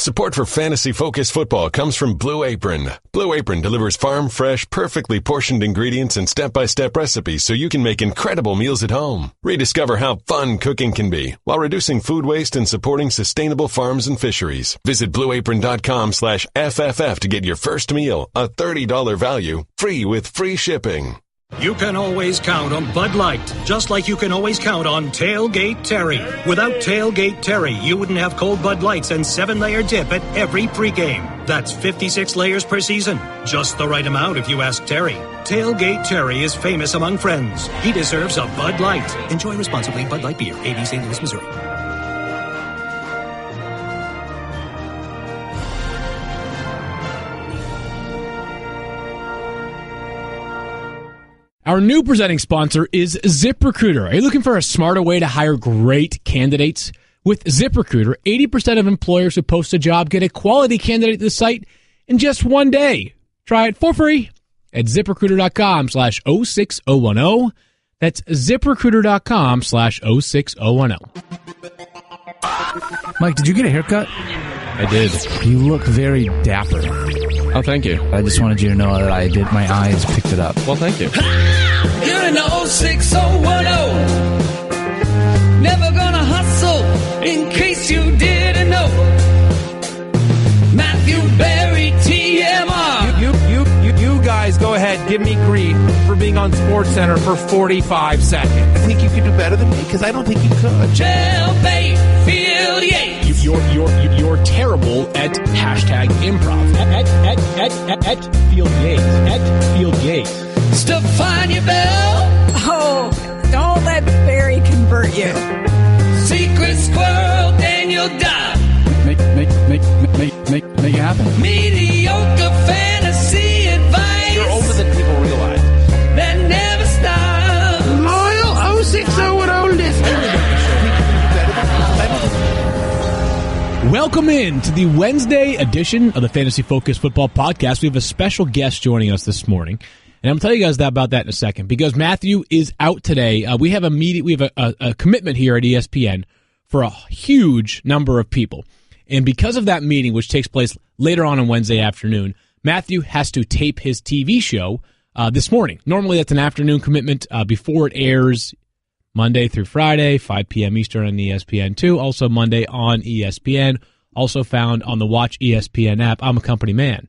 Support for fantasy-focused football comes from Blue Apron. Blue Apron delivers farm-fresh, perfectly portioned ingredients and step-by-step recipes so you can make incredible meals at home. Rediscover how fun cooking can be while reducing food waste and supporting sustainable farms and fisheries. Visit blueapron.com/FFF to get your first meal, a $30 value, free with free shipping. You can always count on Bud Light, just like you can always count on Tailgate Terry. Without Tailgate Terry, you wouldn't have cold Bud Lights and 7-layer dip at every pregame. That's 56 layers per season. Just the right amount if you ask Terry. Tailgate Terry is famous among friends. He deserves a Bud Light. Enjoy responsibly. Bud Light Beer, AB St. Louis, Missouri. Our new presenting sponsor is ZipRecruiter. Are you looking for a smarter way to hire great candidates? With ZipRecruiter, 80% of employers who post a job get a quality candidate to the site in just one day. Try it for free at ZipRecruiter.com/06010. That's ZipRecruiter.com/06010. Mike, did you get a haircut? I did. You look very dapper. Oh, thank you. I just wanted you to know that I did. My eyes picked it up. Well, thank you. You're in the 06010. Never gonna hustle in case you didn't know. Matthew Berry, TMR. You guys go ahead, give me grief for being on SportsCenter for 45 seconds. I think you could do better than me because I don't think you could. Jailbait, Field Yates. You're terrible at hashtag improv. At Field Yates. At Field Yates. Stephania Bell. Oh, don't let Barry convert you. Secret Squirrel, Daniel Dodd. Make it happen. Mediocre fantasy advice. You're older than people realize. That never stops. Loyal 06010 listener. Welcome in to the Wednesday edition of the Fantasy Focused Football Podcast. We have a special guest joining us this morning, and I'm going to tell you guys about that in a second because Matthew is out today. We have a meeting. We have a commitment here at ESPN for a huge number of people, and because of that meeting, which takes place later on Wednesday afternoon, Matthew has to tape his TV show this morning. Normally, that's an afternoon commitment before it airs. Monday through Friday, 5 p.m. Eastern on ESPN2. Also Monday on ESPN. Also found on the Watch ESPN app. I'm a company man.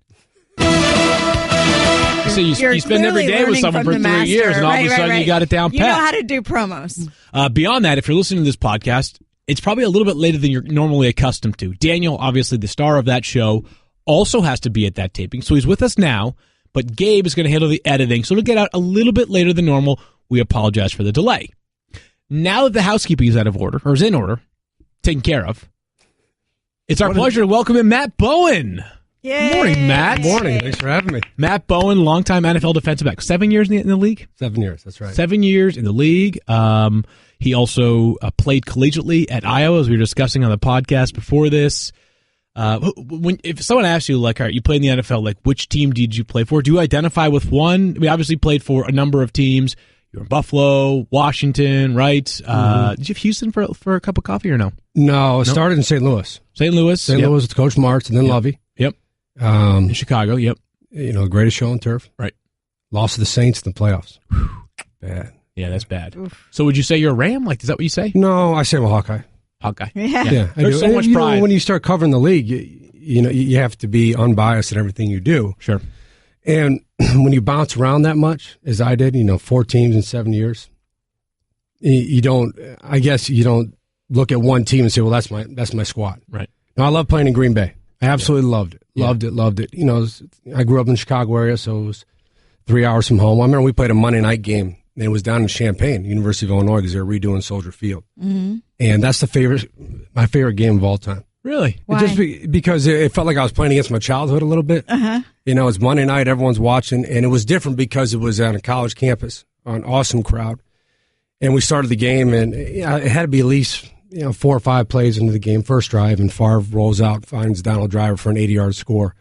So you spend every day with someone for 3 years, and all of a sudden you got it down pat. You know how to do promos. Beyond that, if you're listening to this podcast, it's probably a little bit later than you're normally accustomed to. Daniel, obviously the star of that show, also has to be at that taping. So he's with us now, but Gabe is going to handle the editing, so it'll get out a little bit later than normal. We apologize for the delay. Now that the housekeeping is out of order, or is in order, taken care of, it's our pleasure to welcome in Matt Bowen. Yay. Good morning, Matt. Good morning. Thanks for having me. Matt Bowen, longtime NFL defensive back. 7 years in the league? 7 years, that's right. 7 years in the league. He also played collegiately at Iowa, as we were discussing on the podcast before this. If someone asks you, like, all right, you played in the NFL, like, which team did you play for? Do you identify with one? We obviously played for a number of teams. You were in Buffalo, Washington, right? Did you have Houston for a cup of coffee or no? No, I started in St. Louis. St. Louis with Coach Martz and then Lovey. Yep. In Chicago, yep. You know, the greatest show on turf. Right. Lost to the Saints in the playoffs. Bad. Yeah, that's bad. Oof. So would you say you're a Ram? Like, is that what you say? No, I say I'm a Hawkeye. Hawkeye. Yeah. There's so much pride. Know, when you start covering the league, you know, you have to be unbiased in everything you do. Sure. And when you bounce around that much, as I did, 4 teams in 7 years, you don't look at one team and say, well, that's my squad. Right. No, I love playing in Green Bay. I absolutely loved it. Loved it. I grew up in the Chicago area, so it was 3 hours from home. I remember we played a Monday night game, and it was down in Champaign, University of Illinois, because they were redoing Soldier Field. Mm-hmm. And that's my favorite game of all time. Really? Why? Just because it felt like I was playing against my childhood a little bit. Uh-huh. It's Monday night, everyone's watching, and it was different because it was on a college campus, an awesome crowd. And we started the game, and it had to be at least 4 or 5 plays into the game, first drive, and Favre rolls out, finds Donald Driver for an 80-yard score.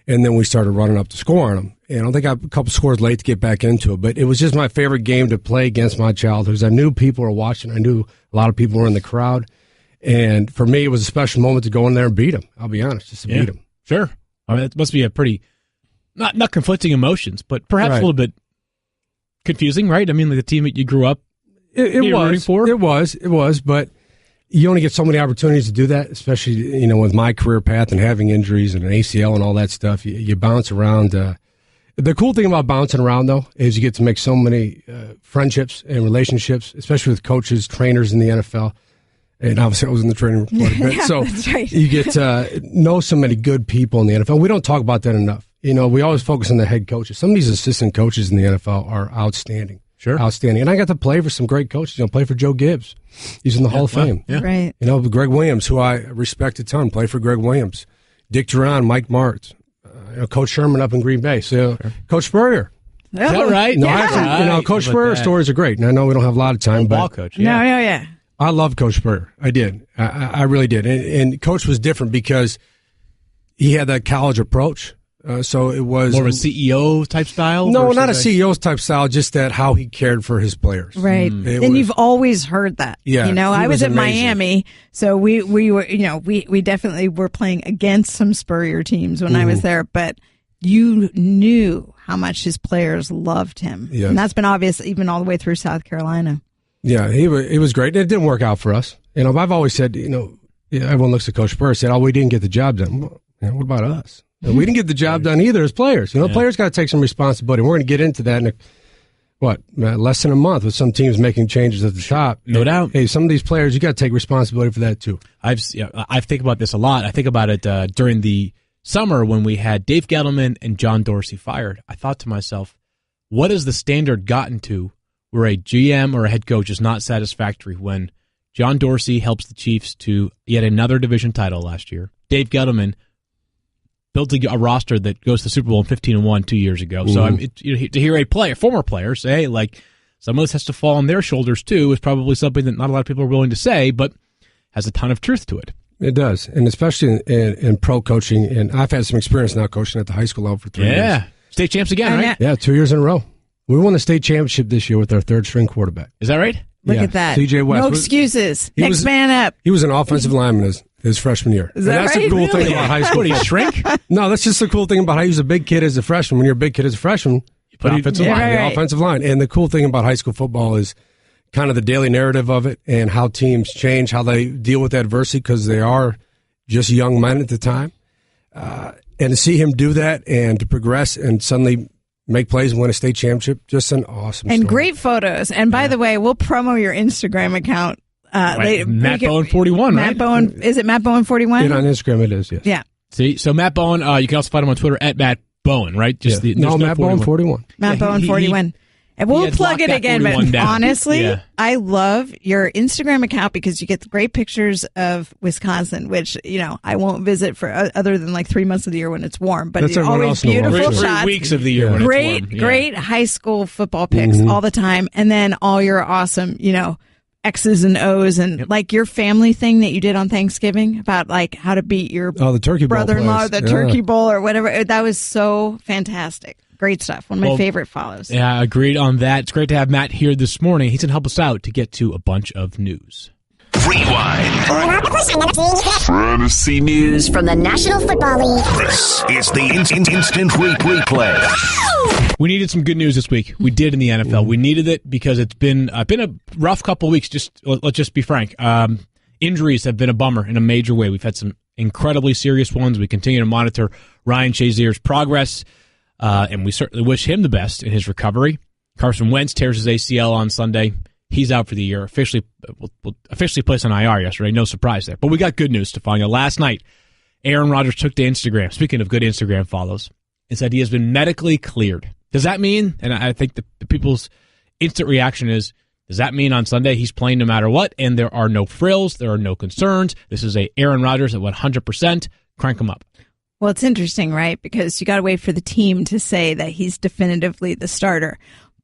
And then we started running up the score on them. And I think I got a couple scores late to get back into it, but it was just my favorite game to play against my childhood. I knew people were watching. I knew a lot of people were in the crowd. And for me, it was a special moment to go in there and beat him. I'll be honest, just to beat him. Sure. I mean, it must be a pretty, not conflicting emotions, but perhaps a little bit confusing, right? I mean, like the team that you grew up rooting for. It was, but you only get so many opportunities to do that, especially, you know, with my career path and having injuries and an ACL and all that stuff. You bounce around. The cool thing about bouncing around, though, is you get to make so many friendships and relationships, especially with coaches, trainers in the NFL. And obviously I was in the training room quite a bit. Yeah, so that's right. You get to know so many good people in the NFL. We don't talk about that enough. You know, we always focus on the head coaches. Some of these assistant coaches in the NFL are outstanding. Sure. Outstanding. And I got to play for some great coaches. You know, play for Joe Gibbs. He's in the Hall of Fame. Yeah. Right. You know, Greg Williams, who I respect a ton, play for Greg Williams. Dick Duran, Mike Martz, Coach Sherman up in Green Bay. So, Coach Spurrier. Is that right? No, you know, Coach Spurrier's stories are great. And I know we don't have a lot of time, but ball coach. Yeah. I love Coach Spurrier. I did. I really did. And Coach was different because he had that college approach. So it was more of a CEO type style? No, not a CEO type style, just that how he cared for his players. Right. And you've always heard that. Yeah. You know, I was at amazing. Miami, so we were, you know, we definitely were playing against some Spurrier teams when I was there, but you knew how much his players loved him. Yes. And that's been obvious even all the way through South Carolina. Yeah, he was great. It didn't work out for us. You know, I've always said, you know, everyone looks at Coach Spurrier and said, oh, we didn't get the job done. Well, you know, what about us? We didn't get the job done either as players. You know, players got to take some responsibility. We're going to get into that in less than a month with some teams making changes at the top. No doubt. Hey, some of these players, you got to take responsibility for that too. I think about this a lot. I think about it during the summer when we had Dave Gettleman and John Dorsey fired. I thought to myself, what has the standard gotten to where a GM or a head coach is not satisfactory when John Dorsey helps the Chiefs to yet another division title last year? Dave Gettleman built a roster that goes to the Super Bowl in 15-1 2 years ago. So to hear a former player say, hey, like, some of this has to fall on their shoulders too, is probably something that not a lot of people are willing to say, but has a ton of truth to it. It does, and especially in pro coaching. And I've had some experience now coaching at the high school level for 3 years. Yeah, state champs again, right? Yeah, 2 years in a row. We won the state championship this year with our third string quarterback. Is that right? Look at that. CJ West. No excuses. Next man up. He was an offensive lineman his freshman year. Is that that's right? the cool thing Really? about high school. What, did he shrink? No, that's just the cool thing about how he was a big kid as a freshman. When you're a big kid as a freshman, you put offensive line. The offensive line. And the cool thing about high school football is kind of the daily narrative of it and how teams change, how they deal with adversity because they are just young men at the time. And to see him do that and to progress and suddenly make plays and win a state championship, just an awesome And story. great photos. And by the way, we'll promo your Instagram account. Later. Matt Bowen 41, Matt right? Bowen, is it Matt Bowen 41? On Instagram it is, yes. Yeah. See, so Matt Bowen, you can also find him on Twitter at Matt Bowen, right? Just Matt Bowen 41. Matt Bowen 41. And we'll plug it again, but honestly, I love your Instagram account because you get the great pictures of Wisconsin, which, you know, I won't visit for other than like 3 months of the year when it's warm, but it's always beautiful shots. 3 weeks of the year when it's warm. Great high school football pics all the time. And then all your awesome, you know, X's and O's and like your family thing that you did on Thanksgiving about like how to beat your the turkey bowl brother-in-law, place. the turkey bowl or whatever. That was so fantastic. Great stuff. One of my favorite follows. Yeah, agreed on that. It's great to have Matt here this morning. He's going to help us out to get to a bunch of news. Rewind. Fantasy news from the National Football League. This is the instant replay. We needed some good news this week. We did in the NFL. We needed it because it's been a rough couple of weeks. Let's just be frank. Injuries have been a bummer in a major way. We've had some incredibly serious ones. We continue to monitor Ryan Shazier's progress. And we certainly wish him the best in his recovery. Carson Wentz tears his ACL on Sunday. He's out for the year. Officially placed on IR yesterday. No surprise there. But we got good news, Stephania. Last night, Aaron Rodgers took to Instagram, speaking of good Instagram follows, and said he has been medically cleared. Does that mean, and I think the people's instant reaction is, does that mean on Sunday he's playing no matter what, and there are no frills, there are no concerns? This is a Aaron Rodgers at 100%. Crank him up. Well, it's interesting, right? Because you got to wait for the team to say that he's definitively the starter.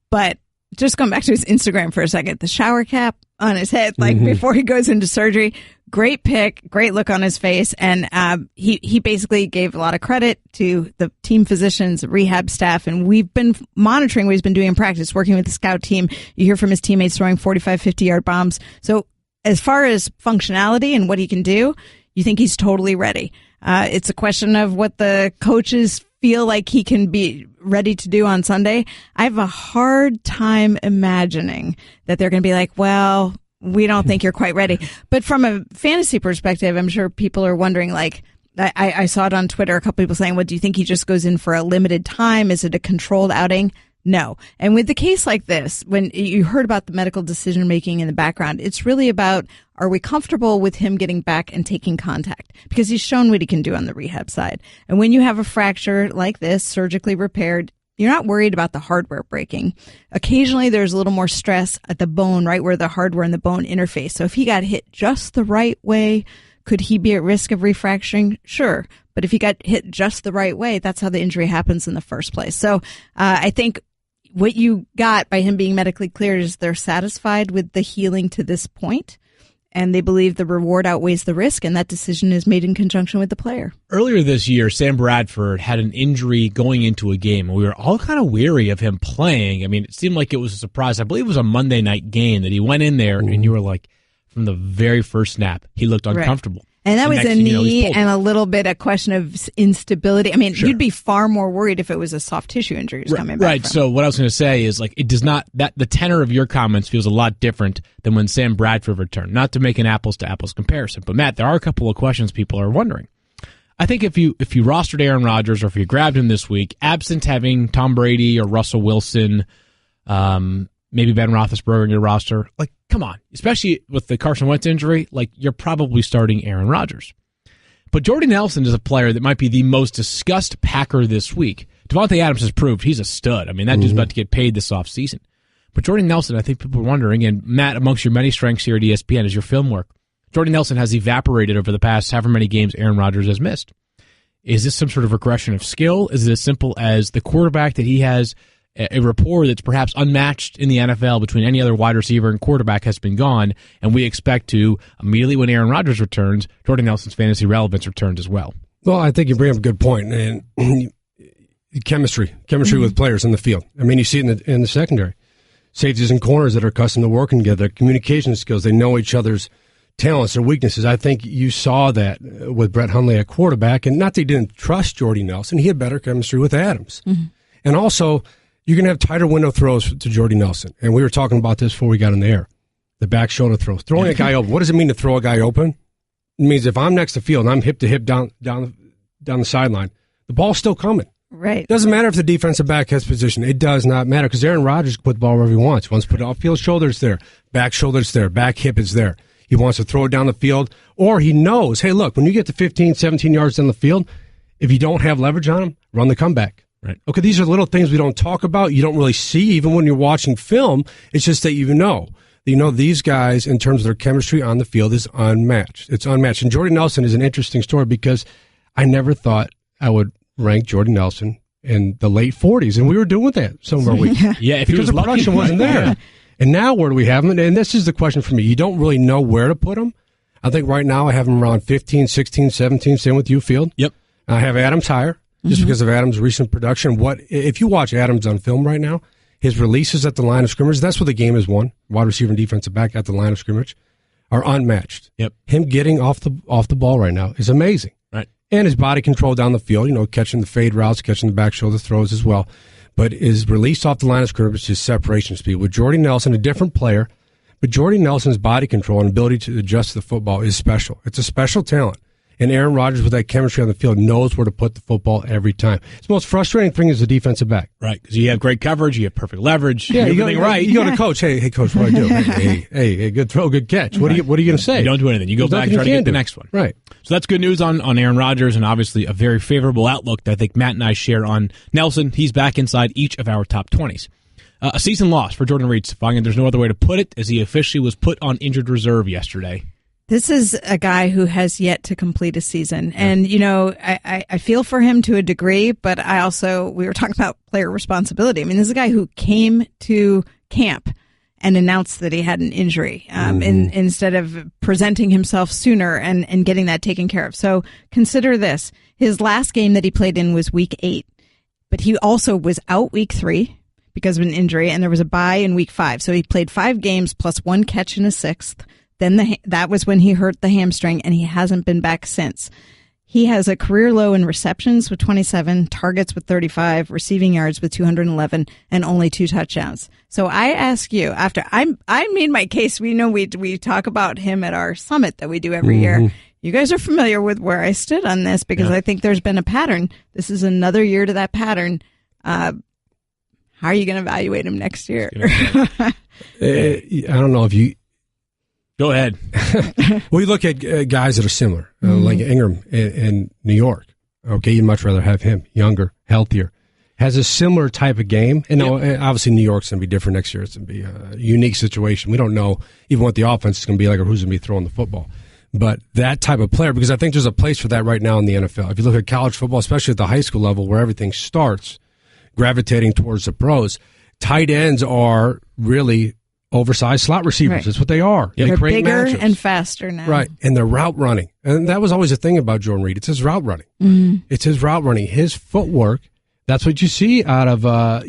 But just going back to his Instagram for a second, the shower cap on his head, like before he goes into surgery, great pic, great look on his face. And he basically gave a lot of credit to the team physicians, rehab staff. And we've been monitoring what he's been doing in practice, working with the scout team. You hear from his teammates throwing 45, 50-yard bombs. So as far as functionality and what he can do, you think he's totally ready. It's a question of what the coaches feel like he can be ready to do on Sunday. I have a hard time imagining that they're going to be like, well, we don't think you're quite ready. But from a fantasy perspective, I'm sure people are wondering, like, I saw it on Twitter, a couple people saying, well, do you think he just goes in for a limited time? Is it a controlled outing? No. And with the case like this, when you heard about the medical decision making in the background, it's really about, are we comfortable with him getting back and taking contact? Because he's shown what he can do on the rehab side. And when you have a fracture like this, surgically repaired, you're not worried about the hardware breaking. Occasionally there's a little more stress at the bone, right where the hardware and the bone interface. So if he got hit just the right way, could he be at risk of refracturing? Sure. But if he got hit just the right way, that's how the injury happens in the first place. So I think what you got by him being medically cleared is they're satisfied with the healing to this point, and they believe the reward outweighs the risk, and that decision is made in conjunction with the player. Earlier this year, Sam Bradford had an injury going into a game, and we were all kind of weary of him playing. I mean, it seemed like it was a surprise. I believe it was a Monday night game that he went in there, and you were like, from the very first snap, he looked uncomfortable. Right. And that was a knee and a little bit a question of instability. I mean, You'd be far more worried if it was a soft tissue injury coming back. Right. So what I was going to say is, like, it does not, that the tenor of your comments feels a lot different than when Sam Bradford returned. Not to make an apples to apples comparison, but Matt, there are a couple of questions people are wondering. I think if you rostered Aaron Rodgers, or if you grabbed him this week, absent having Tom Brady or Russell Wilson, maybe Ben Roethlisberger in your roster, like, come on, especially with the Carson Wentz injury, like, you're probably starting Aaron Rodgers. But Jordy Nelson is a player that might be the most discussed Packer this week. Devontae Adams has proved he's a stud. I mean, that dude's about to get paid this offseason. But Jordy Nelson, I think people are wondering, and Matt, amongst your many strengths here at ESPN is your film work. Jordy Nelson has evaporated over the past however many games Aaron Rodgers has missed. Is this some sort of regression of skill? Is it as simple as the quarterback that he has a rapport that's perhaps unmatched in the NFL between any other wide receiver and quarterback has been gone, and we expect to, immediately when Aaron Rodgers returns, Jordy Nelson's fantasy relevance returns as well? Well, I think you bring up a good point, and chemistry with players in the field. I mean, you see it in the secondary. Safeties and corners that are accustomed to working together, communication skills, they know each other's talents or weaknesses. I think you saw that with Brett Hundley at quarterback, and not that he didn't trust Jordy Nelson, he had better chemistry with Adams. Mm-hmm. And also, you're going to have tighter window throws to Jordy Nelson. And we were talking about this before we got in the air. The back shoulder throws. Throwing a guy open. What does it mean to throw a guy open? It means if I'm next to field and I'm hip to hip down the sideline, the ball's still coming. Right. It doesn't matter if the defensive back has position. It does not matter, because Aaron Rodgers can put the ball wherever he wants. He wants to put it off-field shoulder, it's there. Back shoulder, it's there. Back hip, it's there. He wants to throw it down the field. Or he knows, hey, look, when you get to 15, 17 yards down the field, if you don't have leverage on him, run the comeback. Right. Okay, these are little things we don't talk about. You don't really see even when you're watching film. It's just that you know these guys, in terms of their chemistry on the field, is unmatched. It's unmatched. And Jordy Nelson is an interesting story, because I never thought I would rank Jordy Nelson in the late 40s, and we were doing that some of our weeks. Yeah, because the production wasn't there. And now where do we have him? And this is the question for me. You don't really know where to put him. I think right now I have him around 15, 16, 17. Same with you, Field. Yep. I have Adams higher. Just because of Adams' recent production. If you watch Adams on film right now, his releases at the line of scrimmage, that's what the game is won. Wide receiver and defensive back at the line of scrimmage are unmatched. Yep. Him getting off the ball right now is amazing. Right. And his body control down the field, catching the fade routes, catching the back shoulder throws as well. But his release off the line of scrimmage, his separation speed. With Jordy Nelson, a different player, but Jordy Nelson's body control and ability to adjust to the football is special. It's a special talent. And Aaron Rodgers, with that chemistry on the field, knows where to put the football every time. It's the most frustrating thing is the defensive back. Right, because you have great coverage, you have perfect leverage, yeah, everything right. You go to coach, hey, coach, what do I do? hey, good throw, good catch. What are you going to say? You don't do anything. You go back and try to get the next one. Right. So that's good news on Aaron Rodgers, and obviously a very favorable outlook that I think Matt and I share on Nelson. He's back inside each of our top 20s. A season loss for Jordan Reed-Stefan, there's no other way to put it, as he officially was put on injured reserve yesterday. This is a guy who has yet to complete a season. And, I feel for him to a degree, but we were talking about player responsibility. I mean, this is a guy who came to camp and announced that he had an injury instead of presenting himself sooner and getting that taken care of. So consider this. His last game that he played in was week 8, but he also was out week 3 because of an injury, and there was a bye in week 5. So he played 5 games plus 1 catch in a 6th. Then that was when he hurt the hamstring, and he hasn't been back since. He has a career low in receptions with 27, targets with 35, receiving yards with 211, and only 2 touchdowns. So I ask you, after I made my case, we know we talk about him at our summit that we do every year. You guys are familiar with where I stood on this because I think there's been a pattern. This is another year to that pattern. How are you going to evaluate him next year? I don't know if you... Go ahead. Well, you look at guys that are similar, like Ingram in New York. Okay, you'd much rather have him younger, healthier, has a similar type of game. And obviously New York's going to be different next year. It's going to be a unique situation. We don't know even what the offense is going to be like or who's going to be throwing the football. But that type of player, because I think there's a place for that right now in the NFL. If you look at college football, especially at the high school level where everything starts gravitating towards the pros, tight ends are really oversized slot receivers. Right. That's what they are. They're They create bigger matchups. and faster now. Right. And they're route running. And that was always a thing about Jordan Reed. It's his route running. It's his route running. His footwork. That's what you see out of, I'm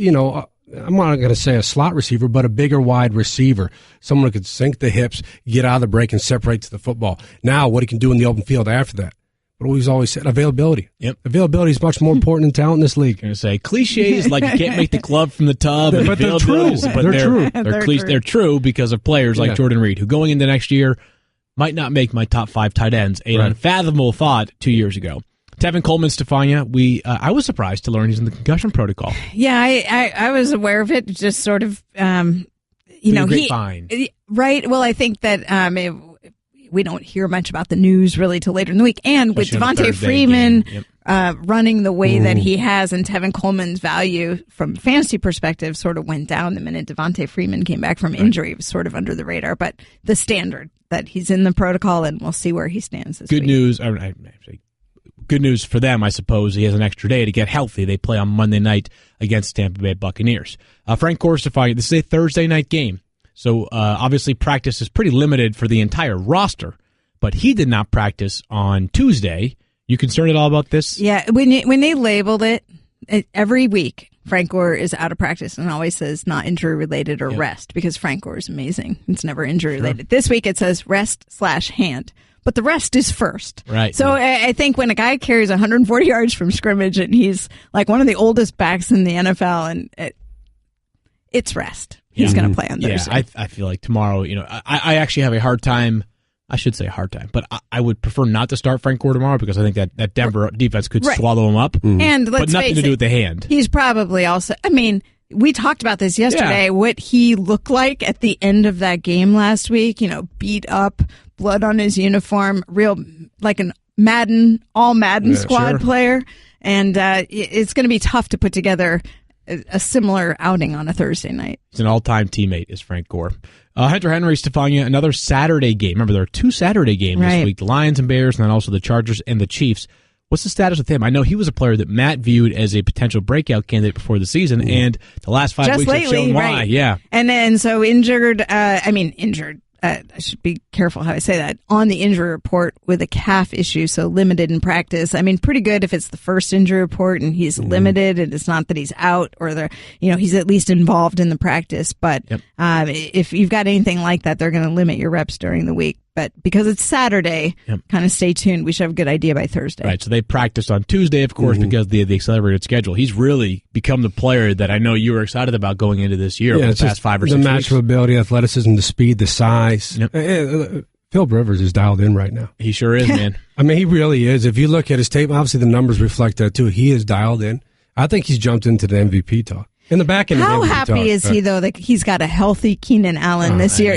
not going to say a slot receiver, but a bigger wide receiver. Someone who could sink the hips, get out of the break, and separate to the football. Now, what he can do in the open field after that. But we've always said availability. Yep. Availability is much more important than talent in this league. I'm going to say cliches like you can't make the club from the tub. But they're true. But They're true. They're true because of players like Jordan Reed, who going into next year might not make my top 5 tight ends. An unfathomable thought 2 years ago. Tevin Coleman, Stephania, I was surprised to learn he's in the concussion protocol. Yeah, I was aware of it. Just sort of, Fine. Right. Well, I think that we don't hear much about the news really till later in the week. And with Devontae Freeman running the way that he has, and Tevin Coleman's value from a fantasy perspective sort of went down the minute Devontae Freeman came back from injury. It was sort of under the radar. But the standard that he's in the protocol, and we'll see where he stands this week. Good news for them, I suppose. He has an extra day to get healthy. They play on Monday night against Tampa Bay Buccaneers. Frank Gore, Stephania, this is a Thursday night game. So obviously practice is pretty limited for the entire roster, but he did not practice on Tuesday. You concerned at all about this? Yeah, when they labeled it every week, Frank Gore is out of practice and always says not injury related or rest, because Frank Gore is amazing. It's never injury related. This week it says rest/hand. But the rest is first. Right. So I think when a guy carries 140 yards from scrimmage and he's like one of the oldest backs in the NFL, and it's rest. He's going to play on Thursday. Yeah, I feel like tomorrow, I actually have a hard time. I should say hard time, but I would prefer not to start Frank Gore tomorrow because I think that Denver defense could swallow him up. And let's but nothing face to do it, with the hand. He's probably also, we talked about this yesterday, what he looked like at the end of that game last week, beat up, blood on his uniform, real, like an all Madden squad player. And it's going to be tough to put together a similar outing on a Thursday night. He's an all-time teammate, is Frank Gore. Hunter Henry, Stephania, another Saturday game. Remember, there are 2 Saturday games this week, the Lions and Bears, and then also the Chargers and the Chiefs. What's the status with him? I know he was a player that Matt viewed as a potential breakout candidate before the season, and the last 5 weeks have shown why. Yeah. And then so injured. I should be careful how I say that, on the injury report with a calf issue, so limited in practice. Pretty good if it's the first injury report and he's limited and it's not that he's out or he's at least involved in the practice. But if you've got anything like that, they're going to limit your reps during the week. But because it's Saturday, kind of stay tuned. We should have a good idea by Thursday. Right, so they practiced on Tuesday, of course, because of the accelerated schedule. He's really become the player that I know you were excited about going into this year over the past 5 or 6 weeks. The matchup ability, athleticism, the speed, the size. Philip Rivers is dialed in right now. He sure is, man. He really is. If you look at his tape, obviously the numbers reflect that too. He is dialed in. I think he's jumped into the MVP talk. In the back end of the How happy is he, though, that he's got a healthy Keenan Allen this year?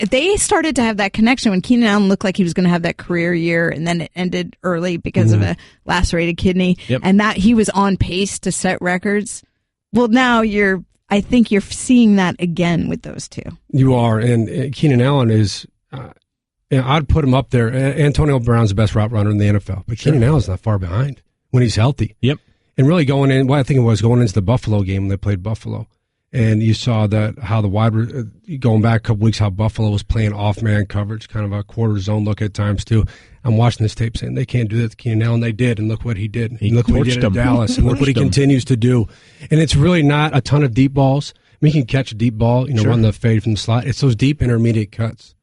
They started to have that connection when Keenan Allen looked like he was going to have that career year, and then it ended early because of a lacerated kidney, and that he was on pace to set records. Well, now I think you're seeing that again with those two. You are, and Keenan Allen is, I'd put him up there. Antonio Brown's the best route runner in the NFL, but Keenan Allen's not far behind when he's healthy. Yep. And really going into the Buffalo game when they played Buffalo. And you saw that going back a couple weeks, how Buffalo was playing off-man coverage, kind of a quarter zone look at times too. I'm watching this tape saying they can't do that to Keenan Allen. They did, and look what he did. Look what he did at Dallas, and look what he continues to do. And it's really not a ton of deep balls. He can catch a deep ball, run the fade from the slot. It's those deep intermediate cuts.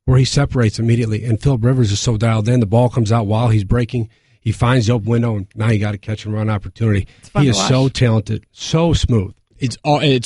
where he separates immediately. And Phillip Rivers is so dialed in. The ball comes out while he's breaking. He finds the open window, and now you got to catch and run opportunity. He is so talented, so smooth. It's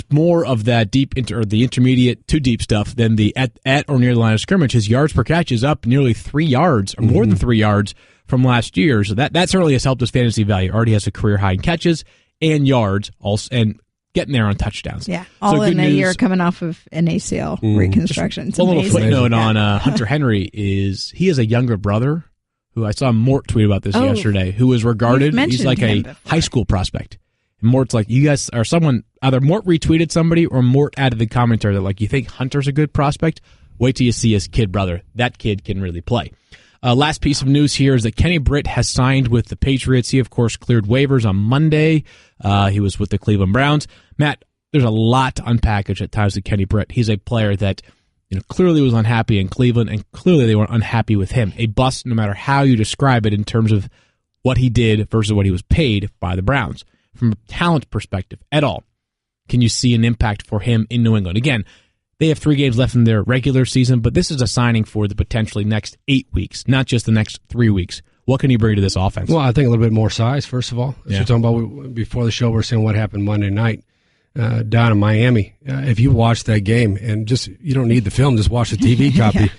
more of that deep the intermediate to deep stuff than the at or near the line of scrimmage. His yards per catch is up nearly 3 yards, or more than 3 yards from last year. So that certainly has helped his fantasy value. Already has a career high in catches and yards, also, and getting there on touchdowns. Yeah, all in a year coming off of an ACL reconstruction. Just a little footnote on Hunter Henry is he has a younger brother who I saw Mort tweet about this yesterday, who is regarded, he's like a high school prospect. And Mort's like, you guys are someone, either Mort retweeted somebody or Mort added the commentary that like, you think Hunter's a good prospect? Wait till you see his kid brother. That kid can really play. Last piece of news here is that Kenny Britt has signed with the Patriots. He, of course, cleared waivers on Monday. He was with the Cleveland Browns. Matt, there's a lot to unpackage at times with Kenny Britt. He's a player that clearly was unhappy in Cleveland, and clearly they were unhappy with him. A bust, no matter how you describe it in terms of what he did versus what he was paid by the Browns. From a talent perspective at all, can you see an impact for him in New England? Again, they have 3 games left in their regular season, but this is a signing for the potentially next 8 weeks, not just the next 3 weeks. What can he bring to this offense? Well, I think a little bit more size, first of all. As we're talking about before the show, we're saying what happened Monday night down in Miami. If you watch that game, and you don't need the film, just watch the TV copy.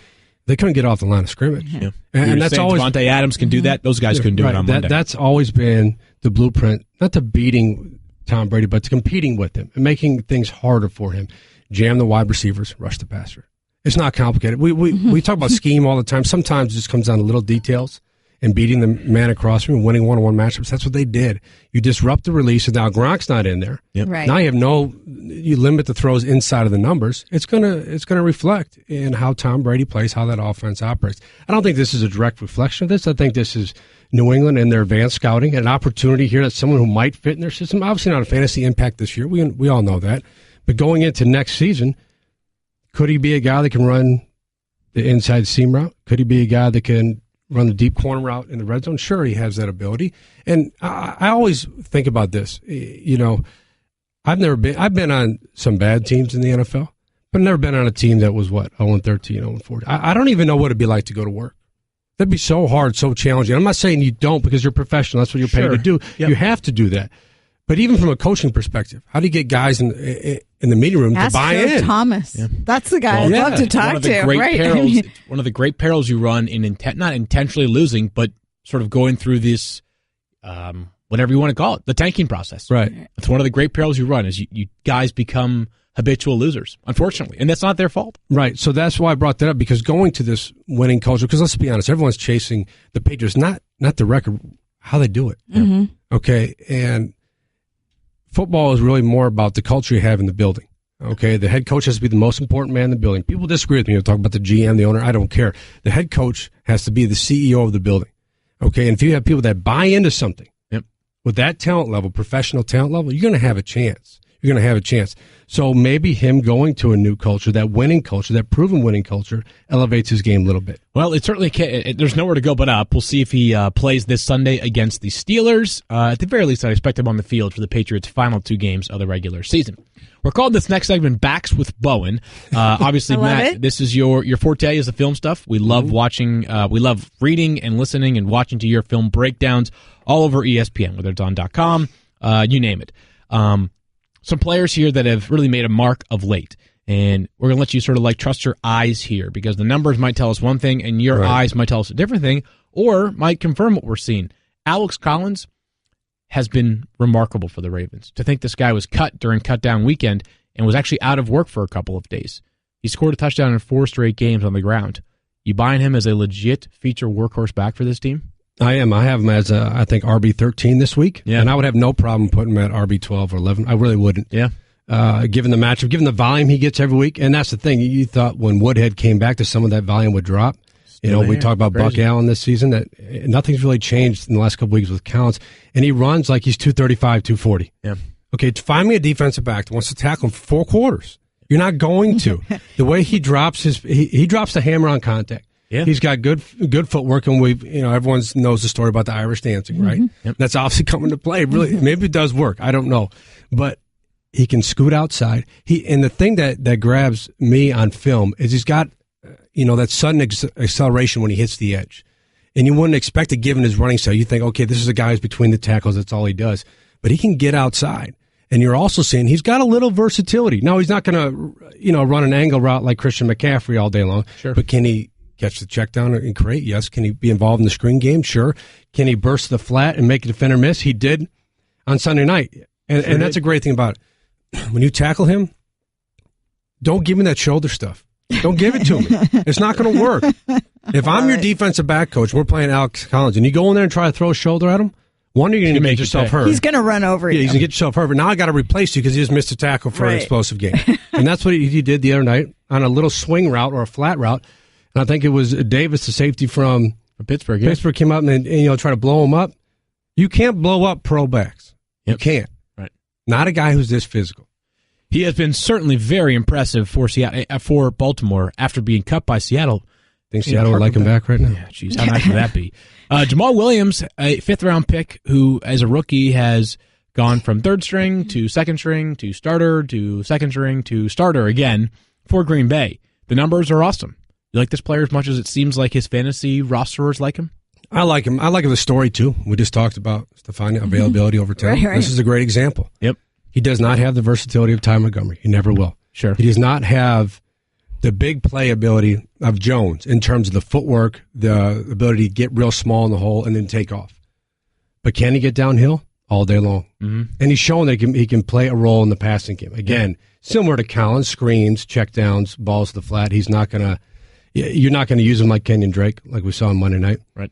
They couldn't get off the line of scrimmage. Yeah. And that's always Devontae Adams can do that. Those guys couldn't do it on Monday. That's always been the blueprint, not to beating Tom Brady, but to competing with him and making things harder for him. Jam the wide receivers, rush the passer. It's not complicated. We talk about scheme all the time. Sometimes it just comes down to little details and beating the man across from him, winning one-on-one matchups. That's what they did. You disrupt the release, and now Gronk's not in there. Yep. Right. Now you limit the throws inside of the numbers. It's gonna reflect in how Tom Brady plays, how that offense operates. I don't think this is a direct reflection of this. I think this is New England and their advanced scouting, an opportunity here that someone who might fit in their system. Obviously not a fantasy impact this year. We all know that. But going into next season, could he be a guy that can run the inside seam route? Could he be a guy that can run the deep corner route in the red zone? Sure, he has that ability. And I always think about this. I've been on some bad teams in the NFL, but I've never been on a team that was 0-13, 0-40. I don't even know what it'd be like to go to work. That'd be so hard, so challenging. I'm not saying you don't, because you're professional. That's what you're paid to do. Yep. You have to do that. But even from a coaching perspective, how do you get guys in the meeting room to buy in? Thomas. Yeah. That's the guy I'd love to talk to. Right? One of the great perils you run in not intentionally losing, but sort of going through this, whatever you want to call it, the tanking process. Right. It's one of the great perils you run is you guys become habitual losers, unfortunately, and that's not their fault. Right. So that's why I brought that up, because going to this winning culture, because let's be honest, everyone's chasing the Patriots, not the record, how they do it. Mm-hmm. Okay. And football is really more about the culture you have in the building. Okay, the head coach has to be the most important man in the building. People disagree with me. You're talking about the GM, the owner. I don't care. The head coach has to be the CEO of the building. Okay, and if you have people that buy into something with that talent level, professional talent level, you're going to have a chance. You're going to have a chance. So maybe him going to a new culture, that winning culture, that proven winning culture, elevates his game a little bit. Well, it certainly can't. There's nowhere to go but up. We'll see if he plays this Sunday against the Steelers. At the very least, I expect him on the field for the Patriots' final 2 games of the regular season. We're calling this next segment Backs with Bowen. Obviously, Matt, this is your forte is the film stuff. We love watching, we love reading and listening and watching to your film breakdowns all over ESPN, whether it's on .com, you name it. Some players here that have really made a mark of late. And we're going to let you sort of trust your eyes here, because the numbers might tell us one thing and your eyes might tell us a different thing, or might confirm what we're seeing. Alex Collins has been remarkable for the Ravens. To think this guy was cut during cutdown weekend and was actually out of work for a couple of days. He scored a touchdown in 4 straight games on the ground. You buying him as a legit feature workhorse back for this team? I am. I have him as, I think, RB13 this week. Yeah. And I would have no problem putting him at RB12 or 11. I really wouldn't. Yeah. Given the matchup, given the volume he gets every week. And that's the thing. You thought when Woodhead came back that some of that volume would drop. We talked about Buck Allen this season, that nothing's really changed in the last couple weeks with Collins. And he runs like he's 235, 240. Yeah. Okay, find me a defensive back that wants to tackle him for 4 quarters. You're not going to. The way he drops he drops the hammer on contact. Yeah. He's got good footwork, and everyone knows the story about the Irish dancing, right? Yep. That's obviously coming to play. Really, maybe it does work. I don't know, but he can scoot outside. And the thing that grabs me on film is he's got that sudden acceleration when he hits the edge. And you wouldn't expect it given his running style. You think, okay, this is a guy who's between the tackles. That's all he does. But he can get outside. And you're also seeing he's got a little versatility. Now, he's not going to, run an angle route like Christian McCaffrey all day long. Sure. But can he catch the check down and create? Yes. Can he be involved in the screen game? Sure. Can he burst the flat and make a defender miss? He did on Sunday night. And that's a great thing about it. When you tackle him, don't give me that shoulder stuff. Don't give it to me. It's not going to work. If I'm your defensive back coach, we're playing Alex Collins, and you go in there and try to throw a shoulder at him, one, you're going to get yourself hurt. He's going to run over you. Yeah, he's going to get yourself hurt. Now I got to replace you because you just missed a tackle for an explosive game. And that's what he did the other night on a little swing route or a flat route. And I think it was Davis, the safety from Pittsburgh. Yeah. Pittsburgh came up and try to blow him up. You can't blow up pro backs. You can't. Right. Not a guy who's this physical. He has been certainly very impressive for Baltimore after being cut by Seattle. Think Seattle would like him back right now? Yeah, jeez, how nice would that be? Jamal Williams, a fifth-round pick who, as a rookie, has gone from third string to second string to starter to second string to starter again for Green Bay. The numbers are awesome. You like this player as much as it seems like his fantasy rosterers like him? I like him. I like the story, too. We just talked about Stephania, availability over time. Right. This is a great example. Yep. He does not have the versatility of Ty Montgomery. He never will. Sure. He does not have the big play ability of Jones in terms of the footwork, the ability to get real small in the hole and then take off. But can he get downhill? All day long. Mm-hmm. And he's shown that he can play a role in the passing game. Again, similar to Collins, screens, checkdowns, balls to the flat. You're not going to use him like Kenyon Drake, like we saw on Monday night. Right.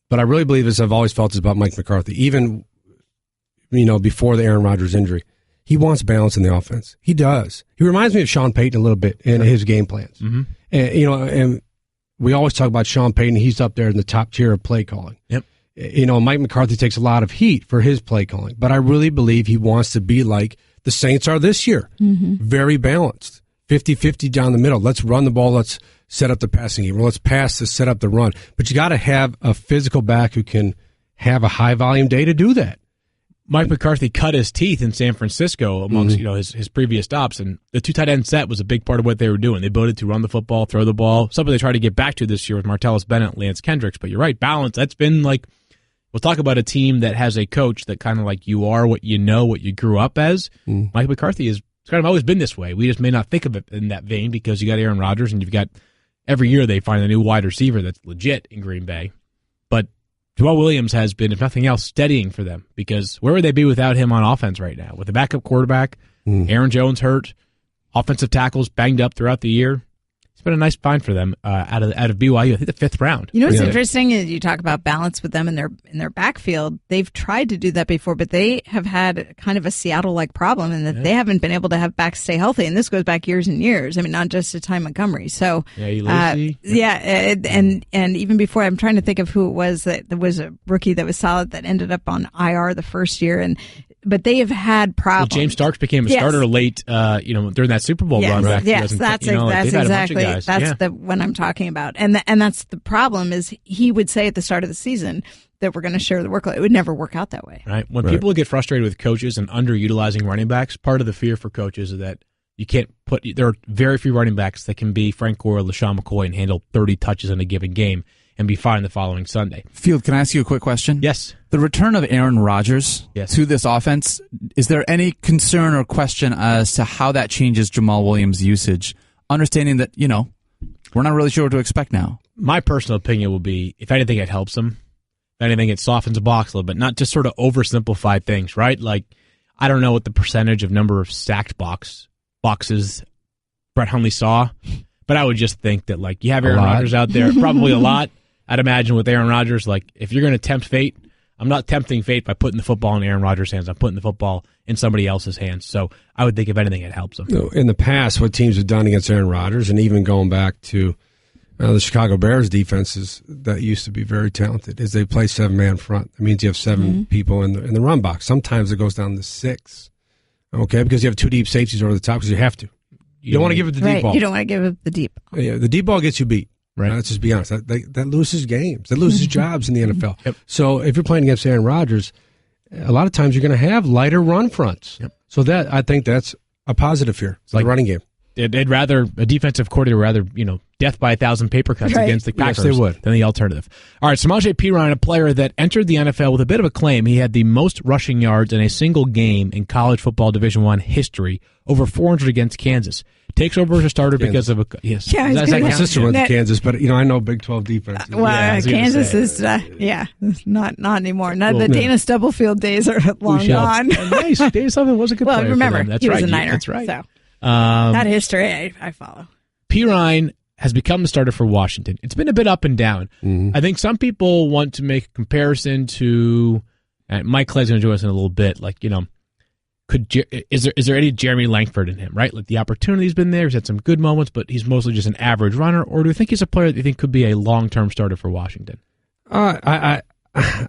But I really believe this, I've always felt this about Mike McCarthy. Even before the Aaron Rodgers injury, he wants balance in the offense. He does. He reminds me of Sean Payton a little bit in his game plans. Mm-hmm. And we always talk about Sean Payton. He's up there in the top tier of play calling. Yep. Mike McCarthy takes a lot of heat for his play calling, but I really believe he wants to be like the Saints are this year. Mm-hmm. Very balanced. 50-50 down the middle. Let's run the ball. Let's set up the passing game. Or let's pass to set up the run. But you got to have a physical back who can have a high volume day to do that. Mike McCarthy cut his teeth in San Francisco amongst his previous stops, and the two tight end set was a big part of what they were doing. They voted to run the football, throw the ball. Something they tried to get back to this year with Martellus Bennett, Lance Kendricks. But you're right, balance. That's been like, we'll talk about a team that has a coach that kind of like you are what you know, what you grew up as. Mike McCarthy has kind of always been this way. We just may not think of it in that vein because you got Aaron Rodgers and you've got every year they find a new wide receiver that's legit in Green Bay. But Jamal Williams has been, if nothing else, steadying for them because where would they be without him on offense right now? With a backup quarterback, Aaron Jones hurt, offensive tackles banged up throughout the year. It's been a nice find for them out of BYU. I think the fifth round. You know what's interesting is you talk about balance with them in their backfield. They've tried to do that before, but they have had kind of a Seattle-like problem in that they haven't been able to have backs stay healthy, and this goes back years and years. I mean, not just to Ty Montgomery. So and even before, I'm trying to think of who it was that there was a rookie that was solid that ended up on IR the first year, but they have had problems. Well, James Starks became a starter late, during that Super Bowl run back. Yes, that's exactly. That's the one I'm talking about, and that's the problem. Is he would say at the start of the season that we're going to share the workload. It would never work out that way. Right. When people get frustrated with coaches and underutilizing running backs, part of the fear for coaches is that you can't there are very few running backs that can be Frank Gore or LaShawn McCoy and handle 30 touches in a given game and be fine the following Sunday. Field, can I ask you a quick question? Yes. The return of Aaron Rodgers to this offense, is there any concern or question as to how that changes Jamal Williams' usage? Understanding that, we're not really sure what to expect now. My personal opinion will be, if anything, it helps him. If anything, it softens the box a little bit, not just sort of oversimplify things, right? Like, I don't know what the percentage of number of stacked boxes Brett Hundley saw, but I would just think that, like, you have Aaron Rodgers out there, probably a lot. I'd imagine with Aaron Rodgers, like, if you're going to tempt fate, I'm not tempting fate by putting the football in Aaron Rodgers' hands. I'm putting the football in somebody else's hands. So I would think, if anything, it helps him. In the past, what teams have done against Aaron Rodgers, and even going back to the Chicago Bears defenses that used to be very talented, is they play 7-man front. That means you have 7 people in the run box. Sometimes it goes down to 6, because you have 2 deep safeties over the top because you have to. You don't want to give it the deep ball. You don't want to give it the deep. Yeah, the deep ball gets you beat. Right. Let's just be honest. That loses games. That loses jobs in the NFL. Yep. So if you're playing against Aaron Rodgers, a lot of times you're going to have lighter run fronts. Yep. So I think that's a positive here. It's like running game. They'd rather a defensive coordinator rather death by 1,000 paper cuts against the Packers they would. than the alternative. All right, Samaje Perine, a player that entered the NFL with a bit of a claim. He had the most rushing yards in a single game in college football Division I history, over 400 against Kansas. Takes over as a starter because of a yes. Yeah, my sister went to Kansas, but I know Big 12 defense. Kansas is not anymore. The Dana Stubblefield days are long gone. Nice. Dana Stubblefield was a good player. Well, remember, for them. he was a Niner. That's right. So that history I follow. Perine has become the starter for Washington. It's been a bit up and down. I think some people want to make a comparison to, and Mike Clay's going to join us in a little bit, is there any Jeremy Langford in him, right? Like the opportunity's been there. He's had some good moments, but he's mostly just an average runner. Or do you think he's a player that you think could be a long-term starter for Washington? I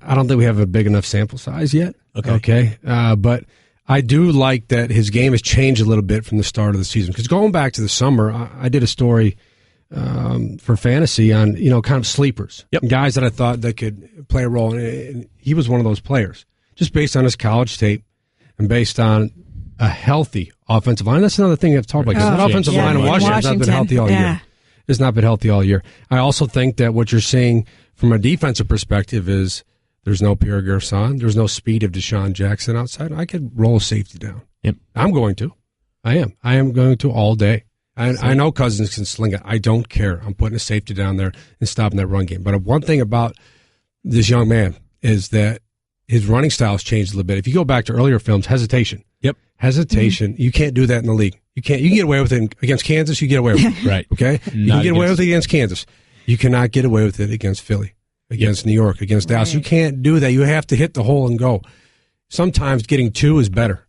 don't think we have a big enough sample size yet. Okay. But I do like that his game has changed a little bit from the start of the season. Because going back to the summer, I did a story for fantasy on kind of sleepers, guys that I thought that could play a role, and he was one of those players, just based on his college tape. And based on a healthy offensive line. That's another thing I've talked about. Because that offensive line in Washington has not been healthy all year. It's not been healthy all year. I also think that what you're seeing from a defensive perspective is there's no Pierre Garçon. There's no speed of Deshaun Jackson outside. I could roll a safety down. Yep. I'm going to. I am. I am going to all day. I know Cousins can sling it. I don't care. I'm putting a safety down there and stopping that run game. But one thing about this young man is that his running style's changed a little bit. If you go back to earlier films, hesitation. Yep. Hesitation. Mm-hmm. You can't do that in the league. You can't. You can get away with it against Kansas. You get away with it. Right. Okay? You can get away with it against Kansas. You cannot get away with it against Philly, against New York, against Dallas. You can't do that. You have to hit the hole and go. Sometimes getting 2 is better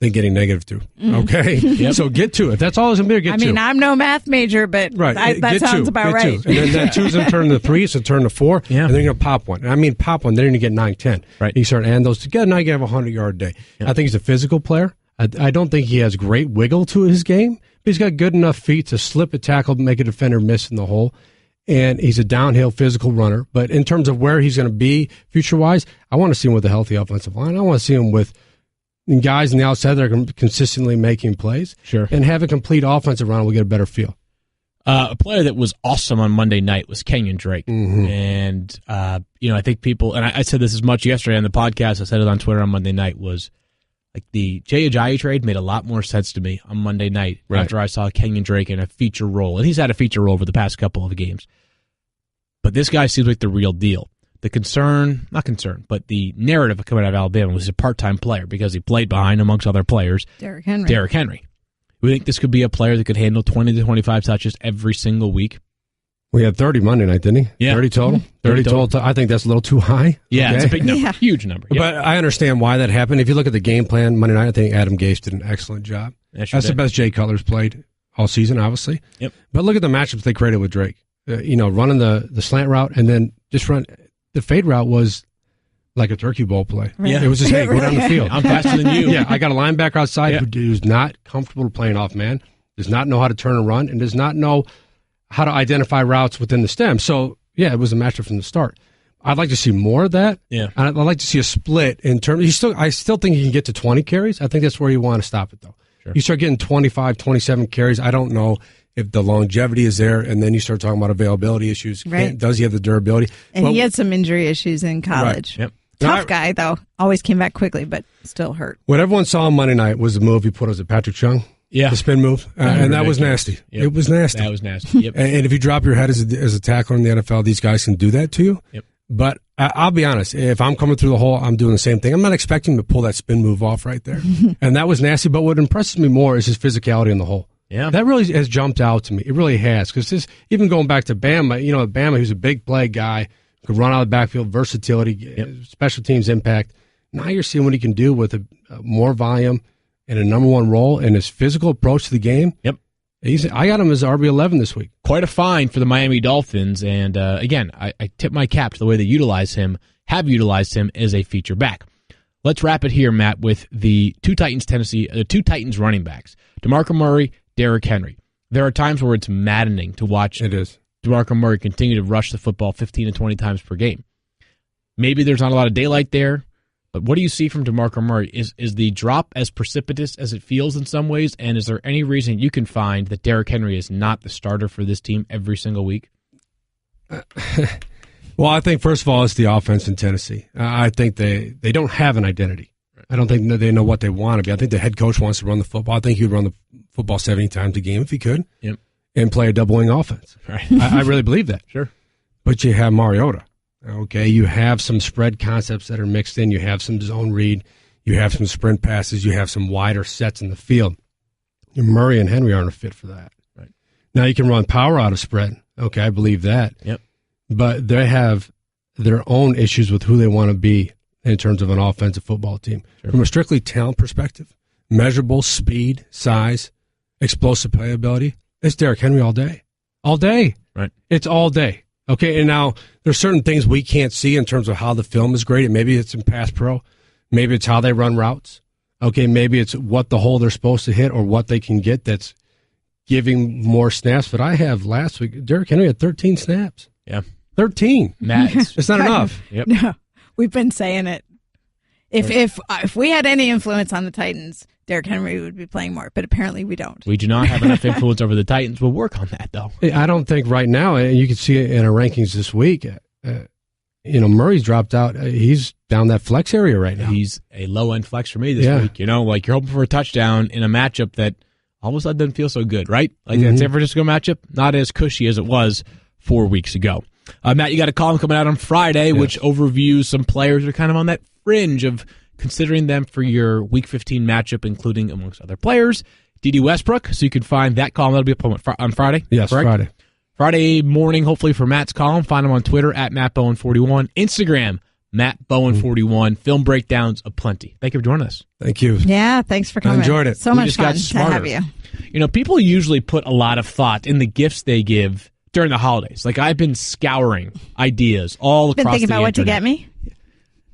than getting -2. Okay? Yep. So get 2. If that's all there's going to be, get 2. I'm no math major, but that sounds about right. 2. And then that 2 is going to turn to 3, it's going to turn to 4, and then you're going to pop one. And I mean pop one, then you're going to get 9, 10. Right. You start adding those together, now you have a 100-yard day. Yep. I think he's a physical player. I don't think he has great wiggle to his game, but he's got good enough feet to slip a tackle, make a defender miss in the hole. And he's a downhill physical runner. But in terms of where he's going to be future-wise, I want to see him with a healthy offensive line. I want to see him with guys on the outside that are consistently making plays. Sure. And have a complete offensive line, we'll get a better feel. A player that was awesome on Monday night was Kenyon Drake. Mm-hmm. And, I think people, and I said this as much yesterday on the podcast, I said it on Twitter on Monday night, was like the Jay Ajayi trade made a lot more sense to me on Monday night after I saw Kenyon Drake in a feature role. And he's had a feature role over the past couple of games. But this guy seems like the real deal. The but the narrative coming out of Alabama was he's a part-time player because he played behind, amongst other players, Derrick Henry. We think this could be a player that could handle 20 to 25 touches every single week. We had 30 Monday night, didn't he? Yeah. 30 total? 30 total. I think that's a little too high. Yeah, okay. It's a big number. Yeah. Huge number. Yeah. But I understand why that happened. If you look at the game plan Monday night, I think Adam Gase did an excellent job. That's the best Jay Cutler's played all season, obviously. Yep. But look at the matchups they created with Drake. Running the slant route and then just run. The fade route was like a turkey bowl play. Yeah. It was just, hey, go down the field. I'm faster than you. Yeah, I got a linebacker outside who's not comfortable playing off man, does not know how to turn and run, and does not know how to identify routes within the stem. So, yeah, it was a matchup from the start. I'd like to see more of that. Yeah. I'd like to see a split in terms. I still think he can get to 20 carries. I think that's where you want to stop it, though. Sure. You start getting 25, 27 carries. I don't know if the longevity is there, and then you start talking about availability issues. Right. Does he have the durability? And he had some injury issues in college. Right. Yep. Tough guy, though. Always came back quickly, but still hurt. What everyone saw on Monday night was the move he put. Was it Patrick Chung? Yeah. The spin move. And that was nasty. Yep. It was nasty. That was nasty. Yep. And if you drop your head as a tackler in the NFL, these guys can do that to you. Yep. But I'll be honest. If I'm coming through the hole, I'm doing the same thing. I'm not expecting him to pull that spin move off right there. And that was nasty. But what impresses me more is his physicality in the hole. Yeah. That really has jumped out to me. It really has. Because even going back to Bama, Bama, who's a big play guy, could run out of the backfield, versatility, special teams impact. Now you're seeing what he can do with more volume and a number one role and his physical approach to the game. Yep. I got him as RB11 this week. Quite a find for the Miami Dolphins. And again, I tip my cap to the way they have utilized him as a feature back. Let's wrap it here, Matt, with the two Titans running backs, DeMarco Murray, Derrick Henry. There are times where it's maddening to watch DeMarco Murray continue to rush the football 15 to 20 times per game. Maybe there's not a lot of daylight there. But what do you see from DeMarco Murray? Is the drop as precipitous as it feels in some ways? And is there any reason you can find that Derrick Henry is not the starter for this team every single week? Well, I think, first of all, it's the offense in Tennessee. I think they don't have an identity. I don't think they know what they want to be. I think the head coach wants to run the football. I think he would run the football 70 times a game if he could. Yep. And play a double-wing offense. Right. I really believe that. Sure. But you have Mariota. Okay, you have some spread concepts that are mixed in. You have some zone read. You have some sprint passes. You have some wider sets in the field. Murray and Henry aren't a fit for that. Right. Now you can run power out of spread. Okay, I believe that. Yep. But they have their own issues with who they want to be in terms of an offensive football team. Sure. From a strictly talent perspective, measurable speed, size, explosive playability, it's Derrick Henry all day. All day. Right. It's all day. Okay, and now there's certain things we can't see in terms of how the film is graded. Maybe it's in pass pro. Maybe it's how they run routes. Okay, maybe it's what the hole they're supposed to hit or what they can get that's giving more snaps. But I have last week, Derrick Henry had 13 snaps. Yeah. 13. Matt, it's not enough. Yep. No, we've been saying it. If we had any influence on the Titans, Derrick Henry would be playing more, but apparently we don't. We do not have enough influence over the Titans. We'll work on that, though. I don't think right now, and you can see it in our rankings this week, Murray's dropped out. He's down that flex area right now. He's a low-end flex for me this week. Like you're hoping for a touchdown in a matchup that all of a sudden doesn't feel so good, right? Like that San Francisco matchup, not as cushy as it was 4 weeks ago. Matt, you got a column coming out on Friday, which overviews some players who are kind of on that fringe of considering them for your Week 15 matchup, including, amongst other players, D.D. Westbrook. So you can find that column. That'll be up on Friday? Yes, correct? Friday. Friday morning, hopefully, for Matt's column. Find him on Twitter, at MattBowen41. Instagram, MattBowen41. Film breakdowns aplenty. Thank you for joining us. Thank you. Yeah, thanks for coming. I enjoyed it. So much fun to have you. People usually put a lot of thought in the gifts they give during the holidays. Like, I've been scouring ideas all across the internet. Been thinking about what you get me?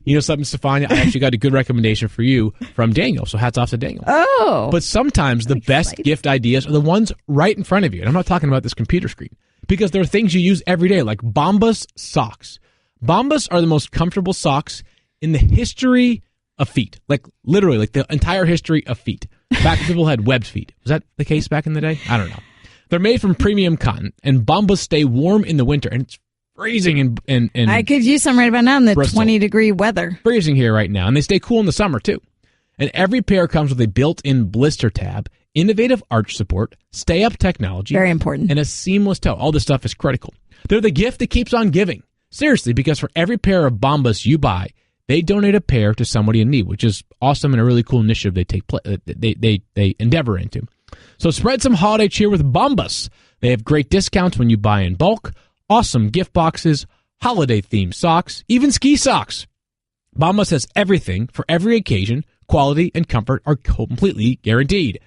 You know something, Stephania? I actually got a good recommendation for you from Daniel, so hats off to Daniel. Oh. But sometimes the best gift ideas are the ones right in front of you. And I'm not talking about this computer screen, because there are things you use every day, like Bombas socks. Bombas are the most comfortable socks in the history of feet. Like, literally, like the entire history of feet. Back when people had webbed feet. Was that the case back in the day? I don't know. They're made from premium cotton, and Bombas stay warm in the winter, and it's freezing in I could use some right about now in the Bristol. 20-degree weather. Freezing here right now, and they stay cool in the summer, too. And every pair comes with a built-in blister tab, innovative arch support, stay-up technology. Very important. And a seamless toe. All this stuff is critical. They're the gift that keeps on giving. Seriously, because for every pair of Bombas you buy, they donate a pair to somebody in need, which is awesome and a really cool initiative they endeavor into. So spread some holiday cheer with Bombas. They have great discounts when you buy in bulk, awesome gift boxes, holiday-themed socks, even ski socks. Bombas has everything for every occasion. Quality and comfort are completely guaranteed.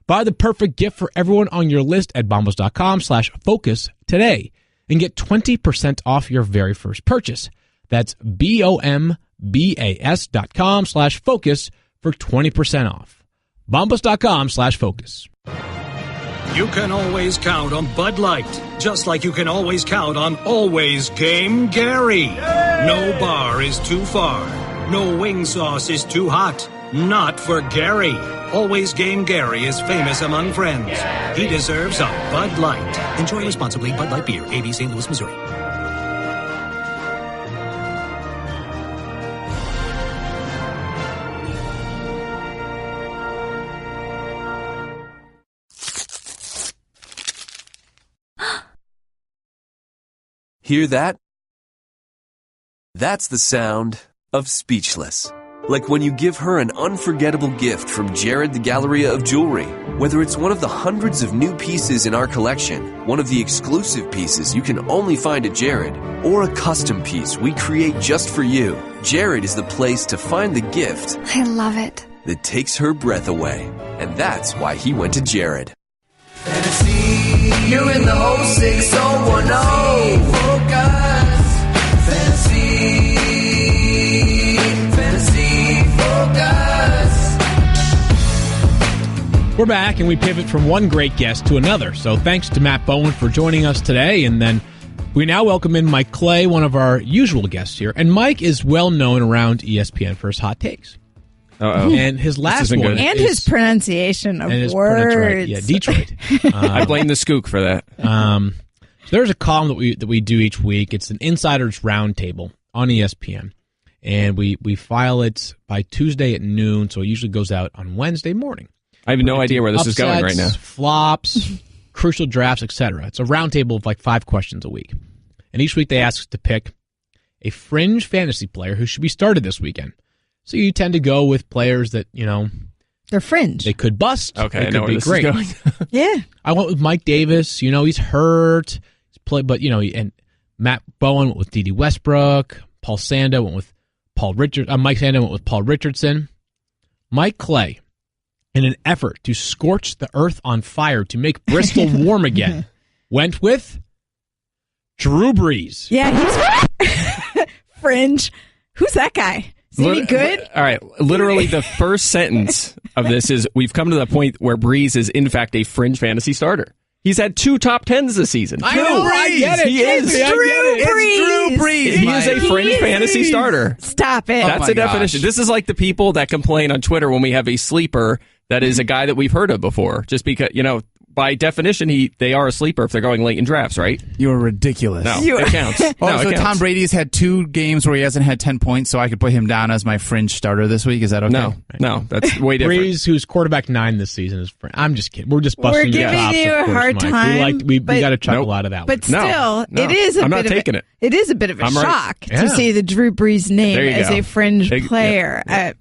Buy the perfect gift for everyone on your list at bombas.com/focus today and get 20% off your very first purchase. That's BOMBAS.com/focus for 20% off. Bombas.com/focus. You can always count on Bud Light, just like you can always count on Always Game Gary. No bar is too far. No wing sauce is too hot. Not for Gary. Always Game Gary is famous among friends. He deserves a Bud Light. Enjoy responsibly. Bud Light Beer, AB St. Louis, Missouri. Hear that? That's the sound of speechless. Like when you give her an unforgettable gift from Jared the Galleria of Jewelry. Whether it's one of the hundreds of new pieces in our collection, one of the exclusive pieces you can only find at Jared, or a custom piece we create just for you, Jared is the place to find the gift. I love it. That takes her breath away. And that's why he went to Jared. Fantasy, you're in the 06010. Focus. Fantasy focus. We're back, and we pivot from one great guest to another. So thanks to Matt Bowen for joining us today. And then We now welcome in Mike Clay, one of our usual guests here. And Mike is well known around ESPN for his hot takes. Uh-oh. And his last one good. And his pronunciation of words. Right. Yeah, Detroit. I blame the skook for that. So there's a column that we do each week. It's an Insiders Roundtable on ESPN. And we file it by Tuesday at noon, so it usually goes out on Wednesday morning. I have no idea where this is going right now. Flops, crucial drafts, etc. It's a roundtable of like 5 questions a week. And each week they ask us to pick a fringe fantasy player who should be started this weekend. So you tend to go with players that, they're fringe. They could bust. Okay, they I know could where be this great. is going. Yeah. I went with Mike Davis. He's hurt. And Matt Bowen went with D.D. Westbrook. Paul Sando went with Mike Sando went with Paul Richardson. Mike Clay, in an effort to scorch the earth on fire to make Bristol warm again, went with Drew Brees. Yeah, he's fringe. Who's that guy? Is he good? All right. Literally, the first sentence of this is, we've come to the point where Brees is, in fact, a fringe fantasy starter. He's had 2 top 10s this season. I know, I get it. He is. It's Drew Brees. He is a fringe fantasy starter. Stop it. That's the definition. This is like the people that complain on Twitter when we have a sleeper that is a guy that we've heard of before. Just because, by definition, they are a sleeper if they're going late in drafts, right? You're ridiculous. No, it counts. So Tom Brady's had 2 games where he hasn't had 10 points, so I could put him down as my fringe starter this week. Is that okay? No, that's way different. Brees, who's quarterback 9 this season, is fringe. I'm just kidding. We're just busting We're giving you a hard time. We got to chuckle out of that one. But still, it is a bit of it is a bit of a shock to see the Drew Brees name as a fringe player. Yeah.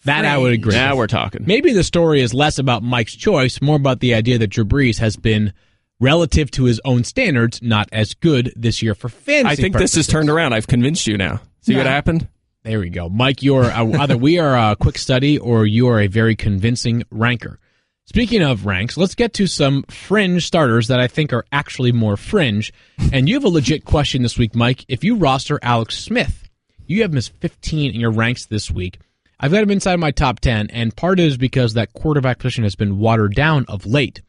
That I would agree. Now we're talking. Maybe the story is less about Mike's choice, more about the idea that Drew Brees has been, relative to his own standards, not as good this year for fantasy I think purposes. this is turned around. I've convinced you now. See what happened? There we go. Mike, you're either we are a quick study or you are a very convincing ranker. Speaking of ranks, let's get to some fringe starters that I think are actually more fringe. And you have a legit question this week, Mike. If you roster Alex Smith, you have him as 15 in your ranks this week. I've got him inside my top 10, and part is because that quarterback position has been watered down of late.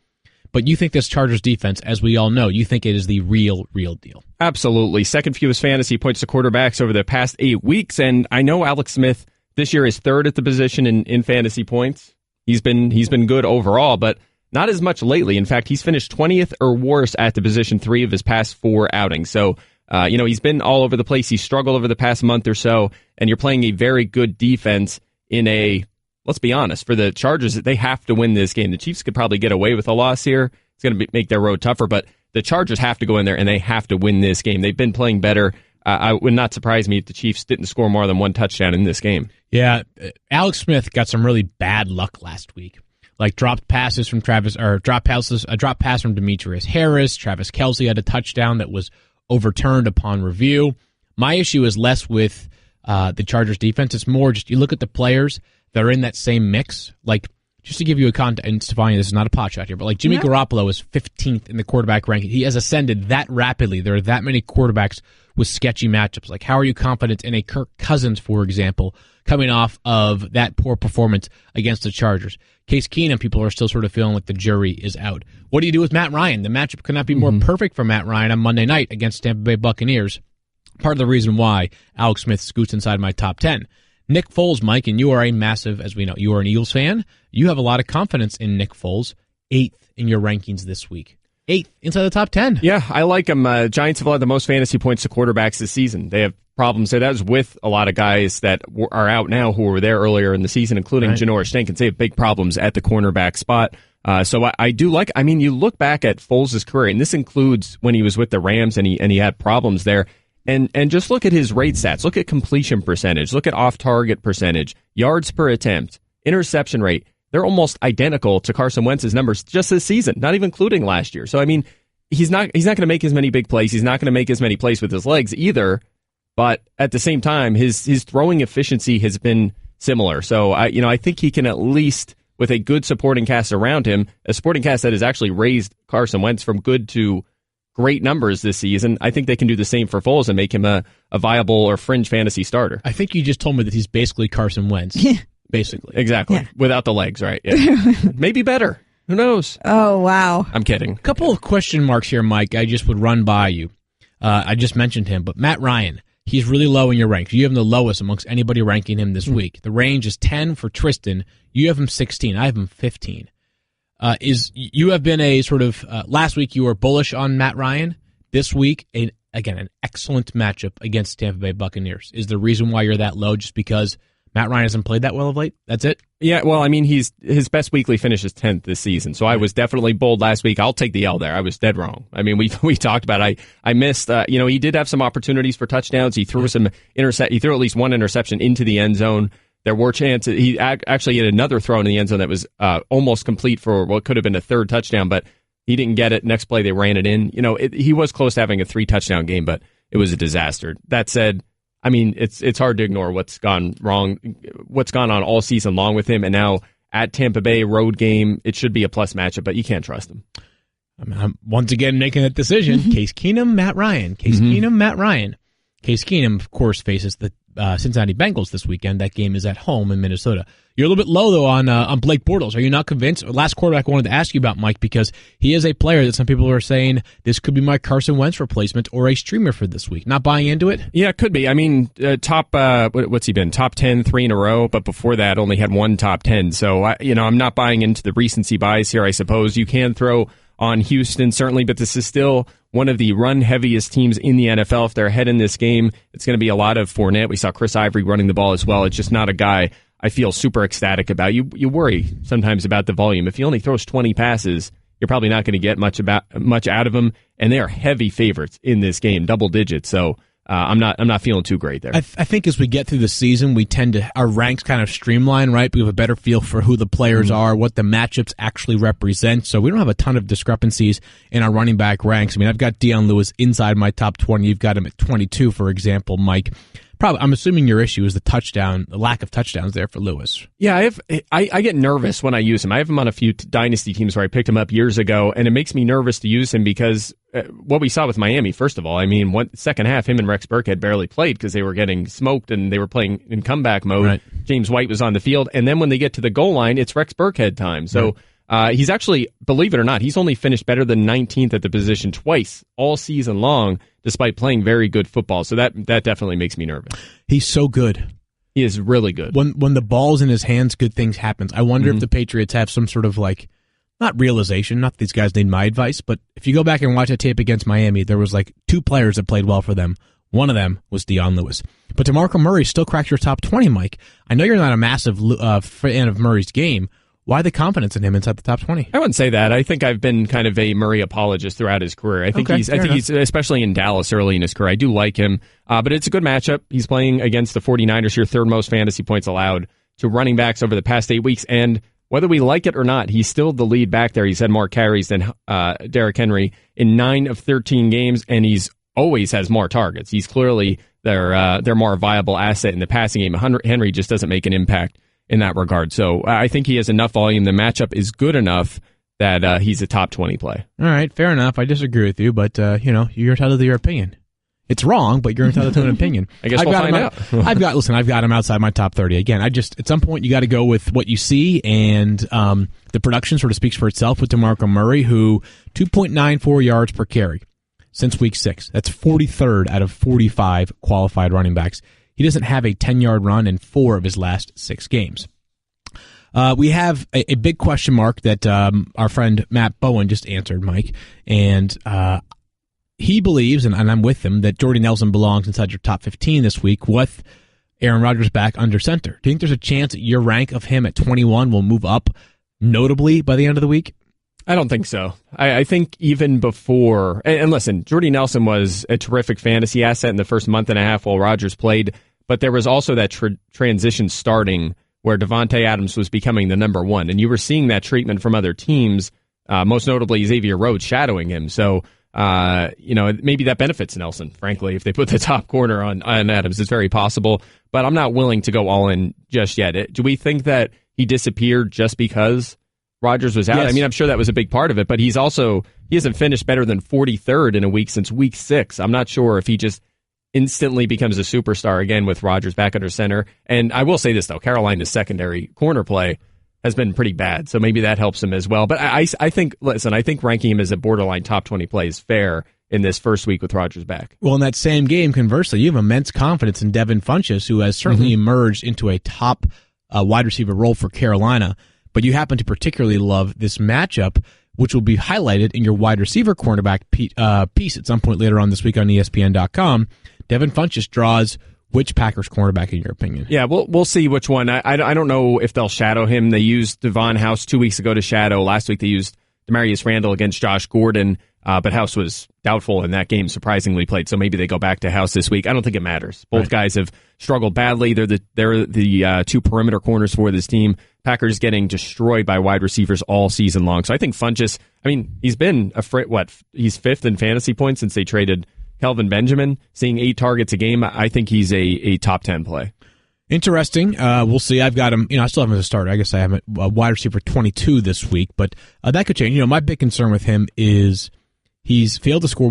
But you think this Chargers defense, as we all know, you think it is the real deal. Absolutely. Second fewest fantasy points to quarterbacks over the past 8 weeks, and I know Alex Smith this year is 3rd at the position in fantasy points. He's been good overall, but not as much lately. In fact, he's finished 20th or worse at the position 3 of his past 4 outings. So, he's been all over the place. He's struggled over the past month or so, and you're playing a very good defense in a, let's be honest, for the Chargers, they have to win this game. The Chiefs could probably get away with a loss here. It's going to make their road tougher, but the Chargers have to go in there, and they have to win this game. They've been playing better. I would not surprise me if the Chiefs didn't score more than 1 touchdown in this game. Yeah, Alex Smith got some really bad luck last week. Like dropped passes from a drop pass from Demetrius Harris. Travis Kelce had a touchdown that was overturned upon review. My issue is less with the Chargers defense. It's more just you look at the players that are in that same mix. Like, just to give you a context, and Stephania, this is not a pot shot here, but like Jimmy Garoppolo is 15th in the quarterback ranking. He has ascended that rapidly. There are that many quarterbacks with sketchy matchups. Like, how are you confident in a Kirk Cousins, for example, coming off of that poor performance against the Chargers? Case Keenum, people are still sort of feeling like the jury is out. What do you do with Matt Ryan? The matchup could not be more perfect for Matt Ryan on Monday night against Tampa Bay Buccaneers. Part of the reason why Alex Smith scoots inside my top 10. Nick Foles, Mike, and you are a massive, as we know, you are an Eagles fan. You have a lot of confidence in Nick Foles, 8th in your rankings this week. 8th inside the top 10. Yeah, I like him. Giants have allowed the most fantasy points to quarterbacks this season. They have problems there. That was with a lot of guys that are out now who were there earlier in the season, including Janoris Jenkins. They have big problems at the cornerback spot. So I do like, you look back at Foles' career, and this includes when he was with the Rams and he had problems there. And just look at his rate stats. Look at completion percentage. Look at off-target percentage, yards per attempt, interception rate. They're almost identical to Carson Wentz's numbers just this season, not even including last year. So, he's not going to make as many big plays. He's not going to make as many plays with his legs either. But at the same time, his throwing efficiency has been similar. So, I think he can at least, with a good supporting cast around him, a supporting cast that has actually raised Carson Wentz from good to great numbers this season, I think they can do the same for Foles and make him a viable or fringe fantasy starter. I think you just told me that he's basically Carson Wentz. Yeah. Basically. Exactly. Yeah. Without the legs, right? Yeah. Maybe better. Who knows? Oh, wow. I'm kidding. A couple of question marks here, Mike, I just would run by you. I just mentioned him, but Matt Ryan, he's really low in your ranks. You have him the lowest amongst anybody ranking him this week. The range is 10 for Tristan. You have him 16. I have him 15. You have been a sort of last week you were bullish on Matt Ryan. This week, again, an excellent matchup against Tampa Bay Buccaneers. Is the reason why you're that low just because Matt Ryan hasn't played that well of late? That's it? Yeah, well, I mean, his best weekly finish is 10th this season, so I was definitely bold last week. I'll take the L there. I was dead wrong. I mean, we talked about it. I missed, he did have some opportunities for touchdowns. He threw he threw at least one interception into the end zone. There were chances. He actually had another throw in the end zone that was almost complete for what could have been a third touchdown, but he didn't get it. Next play, they ran it in. He was close to having a 3-touchdown game, but it was a disaster. That said, I mean, it's hard to ignore what's gone wrong, what's gone on all season long with him, and now at Tampa Bay, road game, it should be a plus matchup, but you can't trust him. I'm once again making that decision. Case Keenum, Matt Ryan. Keenum, Matt Ryan. Case Keenum, of course, faces the Cincinnati Bengals this weekend. That game is at home in Minnesota. You're a little bit low, though, on Blake Bortles. Are you not convinced? Last quarterback I wanted to ask you about, Mike, because he is a player that some people are saying this could be my Carson Wentz replacement or a streamer for this week. Not buying into it? Yeah, it could be. I mean, what's he been? Top 10, 3 in a row, but before that only had one top 10. So, I'm not buying into the recency bias here, I suppose. You can throw on Houston, certainly, but this is still one of the run-heaviest teams in the NFL. If they're ahead in this game, it's going to be a lot of Fournette. We saw Chris Ivory running the ball as well. It's just not a guy I feel super ecstatic about. You worry sometimes about the volume. If he only throws 20 passes, you're probably not going to get much out of him, and they are heavy favorites in this game, double digits. So I'm not feeling too great there. I think as we get through the season, we tend to our ranks kind of streamline, right? We have a better feel for who the players are, what the matchups actually represent. So we don't have a ton of discrepancies in our running back ranks. I mean, I've got Deion Lewis inside my top 20. You've got him at 22, for example, Mike. I'm assuming your issue is the lack of touchdowns there for Lewis. Yeah, I get nervous when I use him. I have him on a few dynasty teams where I picked him up years ago, and it makes me nervous to use him because what we saw with Miami, first of all, I mean, second half, him and Rex Burkhead barely played because they were getting smoked and they were playing in comeback mode. Right. James White was on the field, and then when they get to the goal line, it's Rex Burkhead time. So he's actually, believe it or not, he's only finished better than 19th at the position twice all season long, despite playing very good football. So that definitely makes me nervous. He's so good. He is really good. When the ball's in his hands, good things happen. I wonder if the Patriots have some sort of not realization, not that these guys need my advice, but if you go back and watch a tape against Miami, there was 2 players that played well for them. One of them was Deion Lewis. But DeMarco Murray still cracked your top 20, Mike. I know you're not a massive fan of Murray's game. Why the confidence in him inside the top 20? I wouldn't say that. I think I've been kind of a Murray apologist throughout his career. I think he's especially in Dallas early in his career. I do like him, but it's a good matchup. He's playing against the 49ers, your third most fantasy points allowed to running backs over the past 8 weeks. And whether we like it or not, he's still the lead back there. He's had more carries than Derrick Henry in 9 of 13 games, and he's always has more targets. He's clearly their more viable asset in the passing game. Henry just doesn't make an impact in that regard. So I think he has enough volume. The matchup is good enough that he's a top 20 play. All right, fair enough. I disagree with you, but you're entitled to your opinion. It's wrong, but you're entitled to an opinion. I guess we'll find out. I've got him outside my top 30. Again, at some point you got to go with what you see, and the production sort of speaks for itself with DeMarco Murray, who 2.94 yards per carry since week 6. That's 43rd out of 45 qualified running backs. He doesn't have a 10-yard run in 4 of his last 6 games. We have a big question mark that our friend Matt Bowen just answered, Mike, and he believes, and I'm with him, that Jordy Nelson belongs inside your top 15 this week with Aaron Rodgers back under center. Do you think there's a chance that your rank of him at 21 will move up notably by the end of the week? I don't think so. I think even before, and listen, Jordy Nelson was a terrific fantasy asset in the first month and a half while Rodgers played, but there was also that transition starting where Devontae Adams was becoming the number 1, and you were seeing that treatment from other teams, most notably Xavier Rhodes shadowing him. So, maybe that benefits Nelson, frankly, if they put the top corner on Adams. It's very possible, but I'm not willing to go all in just yet. Do we think that he disappeared just because Rodgers was out? Yes. I mean, I'm sure that was a big part of it, but he hasn't finished better than 43rd in a week since week 6. I'm not sure if he just instantly becomes a superstar again with Rodgers back under center. And I will say this, though, Carolina's secondary corner play has been pretty bad, so maybe that helps him as well. But I think ranking him as a borderline top 20 play is fair in this first week with Rodgers back. Well, in that same game, conversely, you have immense confidence in Devin Funchess, who has certainly emerged into a top wide receiver role for Carolina, but you happen to particularly love this matchup, which will be highlighted in your wide receiver cornerback piece at some point later on this week on ESPN.com. Devin Funchess draws which Packers cornerback, in your opinion? Yeah, we'll see which one. I don't know if they'll shadow him. They used Devon House 2 weeks ago to shadow. Last week they used Demarius Randall against Josh Gordon, but House was doubtful in that game, surprisingly played, so maybe they go back to House this week. I don't think it matters. Both guys have struggled badly. They're the two perimeter corners for this team. Packers getting destroyed by wide receivers all season long. So I think Funchess, he's been he's fifth in fantasy points since they traded Kelvin Benjamin, seeing 8 targets a game. I think he's a top 10 play. Interesting. We'll see. I've got him. I still have him as a starter. I guess I have a wide receiver 22 this week, but that could change. My big concern with him is he's failed to catch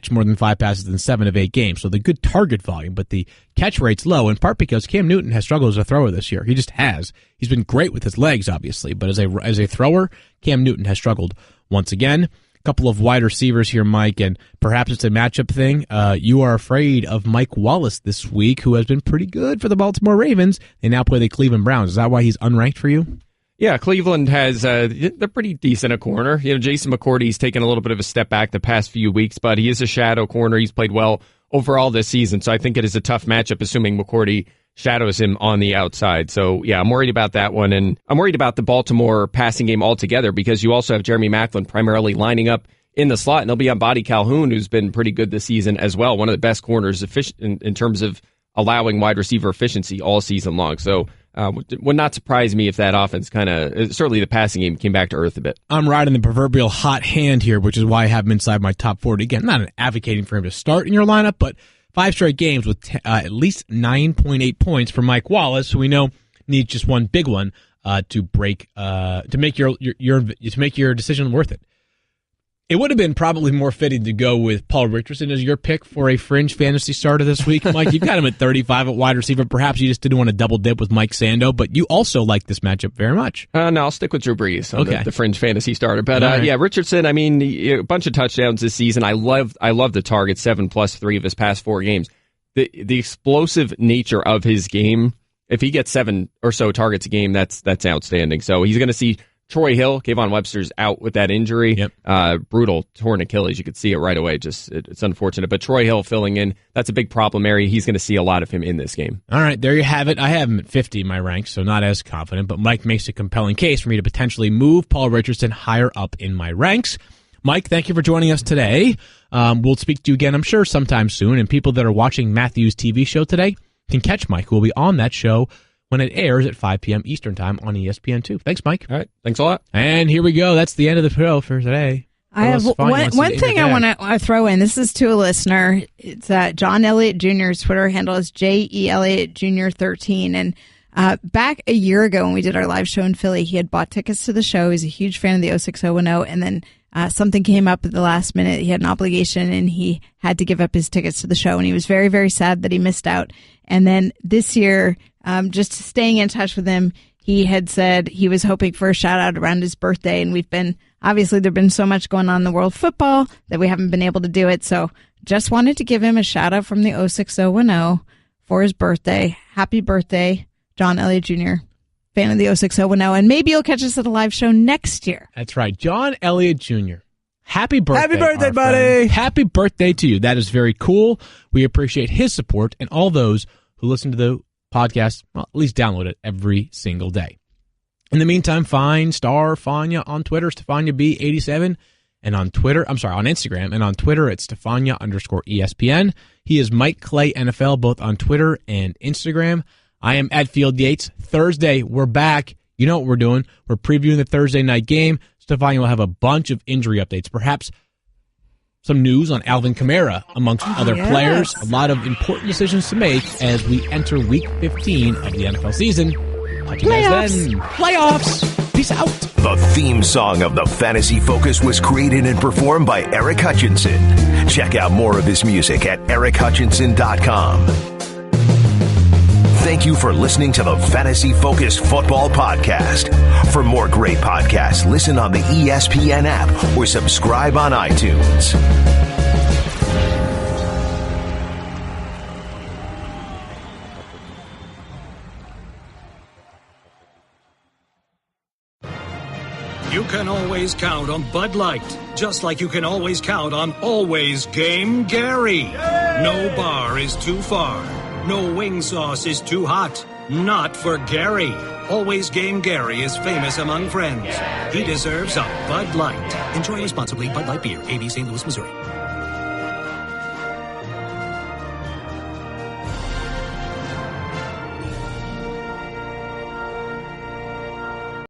more than 5 passes in 7 of 8 games. So the good target volume, but the catch rate's low, in part because Cam Newton has struggled as a thrower this year. He just has. He's been great with his legs, obviously, but as a thrower, Cam Newton has struggled once again. Couple of wide receivers here, Mike, and perhaps it's a matchup thing. You are afraid of Mike Wallace this week, who has been pretty good for the Baltimore Ravens. They now play the Cleveland Browns. Is that why he's unranked for you? Yeah, Cleveland has they're pretty decent at corner. Jason McCourty's taken a little bit of a step back the past few weeks, but he is a shadow corner. He's played well overall this season, so I think it is a tough matchup, assuming McCourty shadows him on the outside. So, yeah, I'm worried about that one. And I'm worried about the Baltimore passing game altogether because you also have Jeremy Maclin primarily lining up in the slot, and he'll be on Buddy Calhoun, who's been pretty good this season as well. One of the best corners in terms of allowing wide receiver efficiency all season long. So, would not surprise me if that offense certainly the passing game came back to earth a bit. I'm riding the proverbial hot hand here, which is why I have him inside my top 40. Again, I'm not advocating for him to start in your lineup, but 5 straight games with at least 9.8 points for Mike Wallace, who we know needs just one big one to make your decision worth it. It would have been probably more fitting to go with Paul Richardson as your pick for a fringe fantasy starter this week. Mike, you've got him at 35 at wide receiver. Perhaps you just didn't want to double dip with Mike Sando, but you also like this matchup very much. No, I'll stick with Drew Brees on the fringe fantasy starter. But right. Richardson, a bunch of touchdowns this season. I love the target, 7+3 of his past 4 games. The explosive nature of his game, if he gets 7 or so targets a game, that's outstanding. So he's going to see Troy Hill, Kayvon Webster's out with that injury. Yep. Brutal torn Achilles. You could see it right away. It's unfortunate. But Troy Hill filling in, that's a big problem area. He's going to see a lot of him in this game. All right, there you have it. I have him at 50 in my ranks, so not as confident. But Mike makes a compelling case for me to potentially move Paul Richardson higher up in my ranks. Mike, thank you for joining us today. We'll speak to you again, I'm sure, sometime soon. And people that are watching Matthew's TV show today can catch Mike, who will be on that show when it airs at 5 p.m. Eastern Time on ESPN2. Thanks, Mike. All right. Thanks a lot. And here we go. That's the end of the show for today. I have one thing I want to throw in. This is to a listener. It's John Elliott Jr.'s Twitter handle is JELliott Jr. 13. And back a year ago when we did our live show in Philly, he had bought tickets to the show. He's a huge fan of the 06010. And then something came up at the last minute. He had an obligation and he had to give up his tickets to the show. And he was very, very sad that he missed out. And then this year, just staying in touch with him, he had said he was hoping for a shout out around his birthday. And there've been so much going on in the world of football that we haven't been able to do it. So just wanted to give him a shout out from the 06010 for his birthday. Happy birthday, John Elliott Jr., fan of the 06010. And maybe you'll catch us at a live show next year. That's right. John Elliott Jr. Happy birthday. Happy birthday, buddy. Friend. Happy birthday to you. That is very cool. We appreciate his support and all those who listen to the podcast, well, at least download it every single day. In the meantime, find Stefania on Twitter, StefaniaB87, and on Instagram, and on Twitter it's Stefania_ESPN. He is Mike Clay NFL, both on Twitter and Instagram. I am at Field Yates. Thursday, we're back. You know what we're doing. We're previewing the Thursday night game. Stefania will have a bunch of injury updates, perhaps some news on Alvin Kamara, amongst other players. A lot of important decisions to make as we enter Week 15 of the NFL season. Talk to you guys then. Playoffs. Peace out. The theme song of the Fantasy Focus was created and performed by Eric Hutchinson. Check out more of his music at erichutchinson.com. Thank you for listening to the Fantasy Focus Football Podcast. For more great podcasts, listen on the ESPN app or subscribe on iTunes. You can always count on Bud Light, just like you can always count on Always Game Gary. No bar is too far. No wing sauce is too hot. Not for Gary. Always Game Gary is famous among friends. He deserves a Bud Light. Enjoy responsibly. Bud Light Beer, AB, St. Louis, Missouri.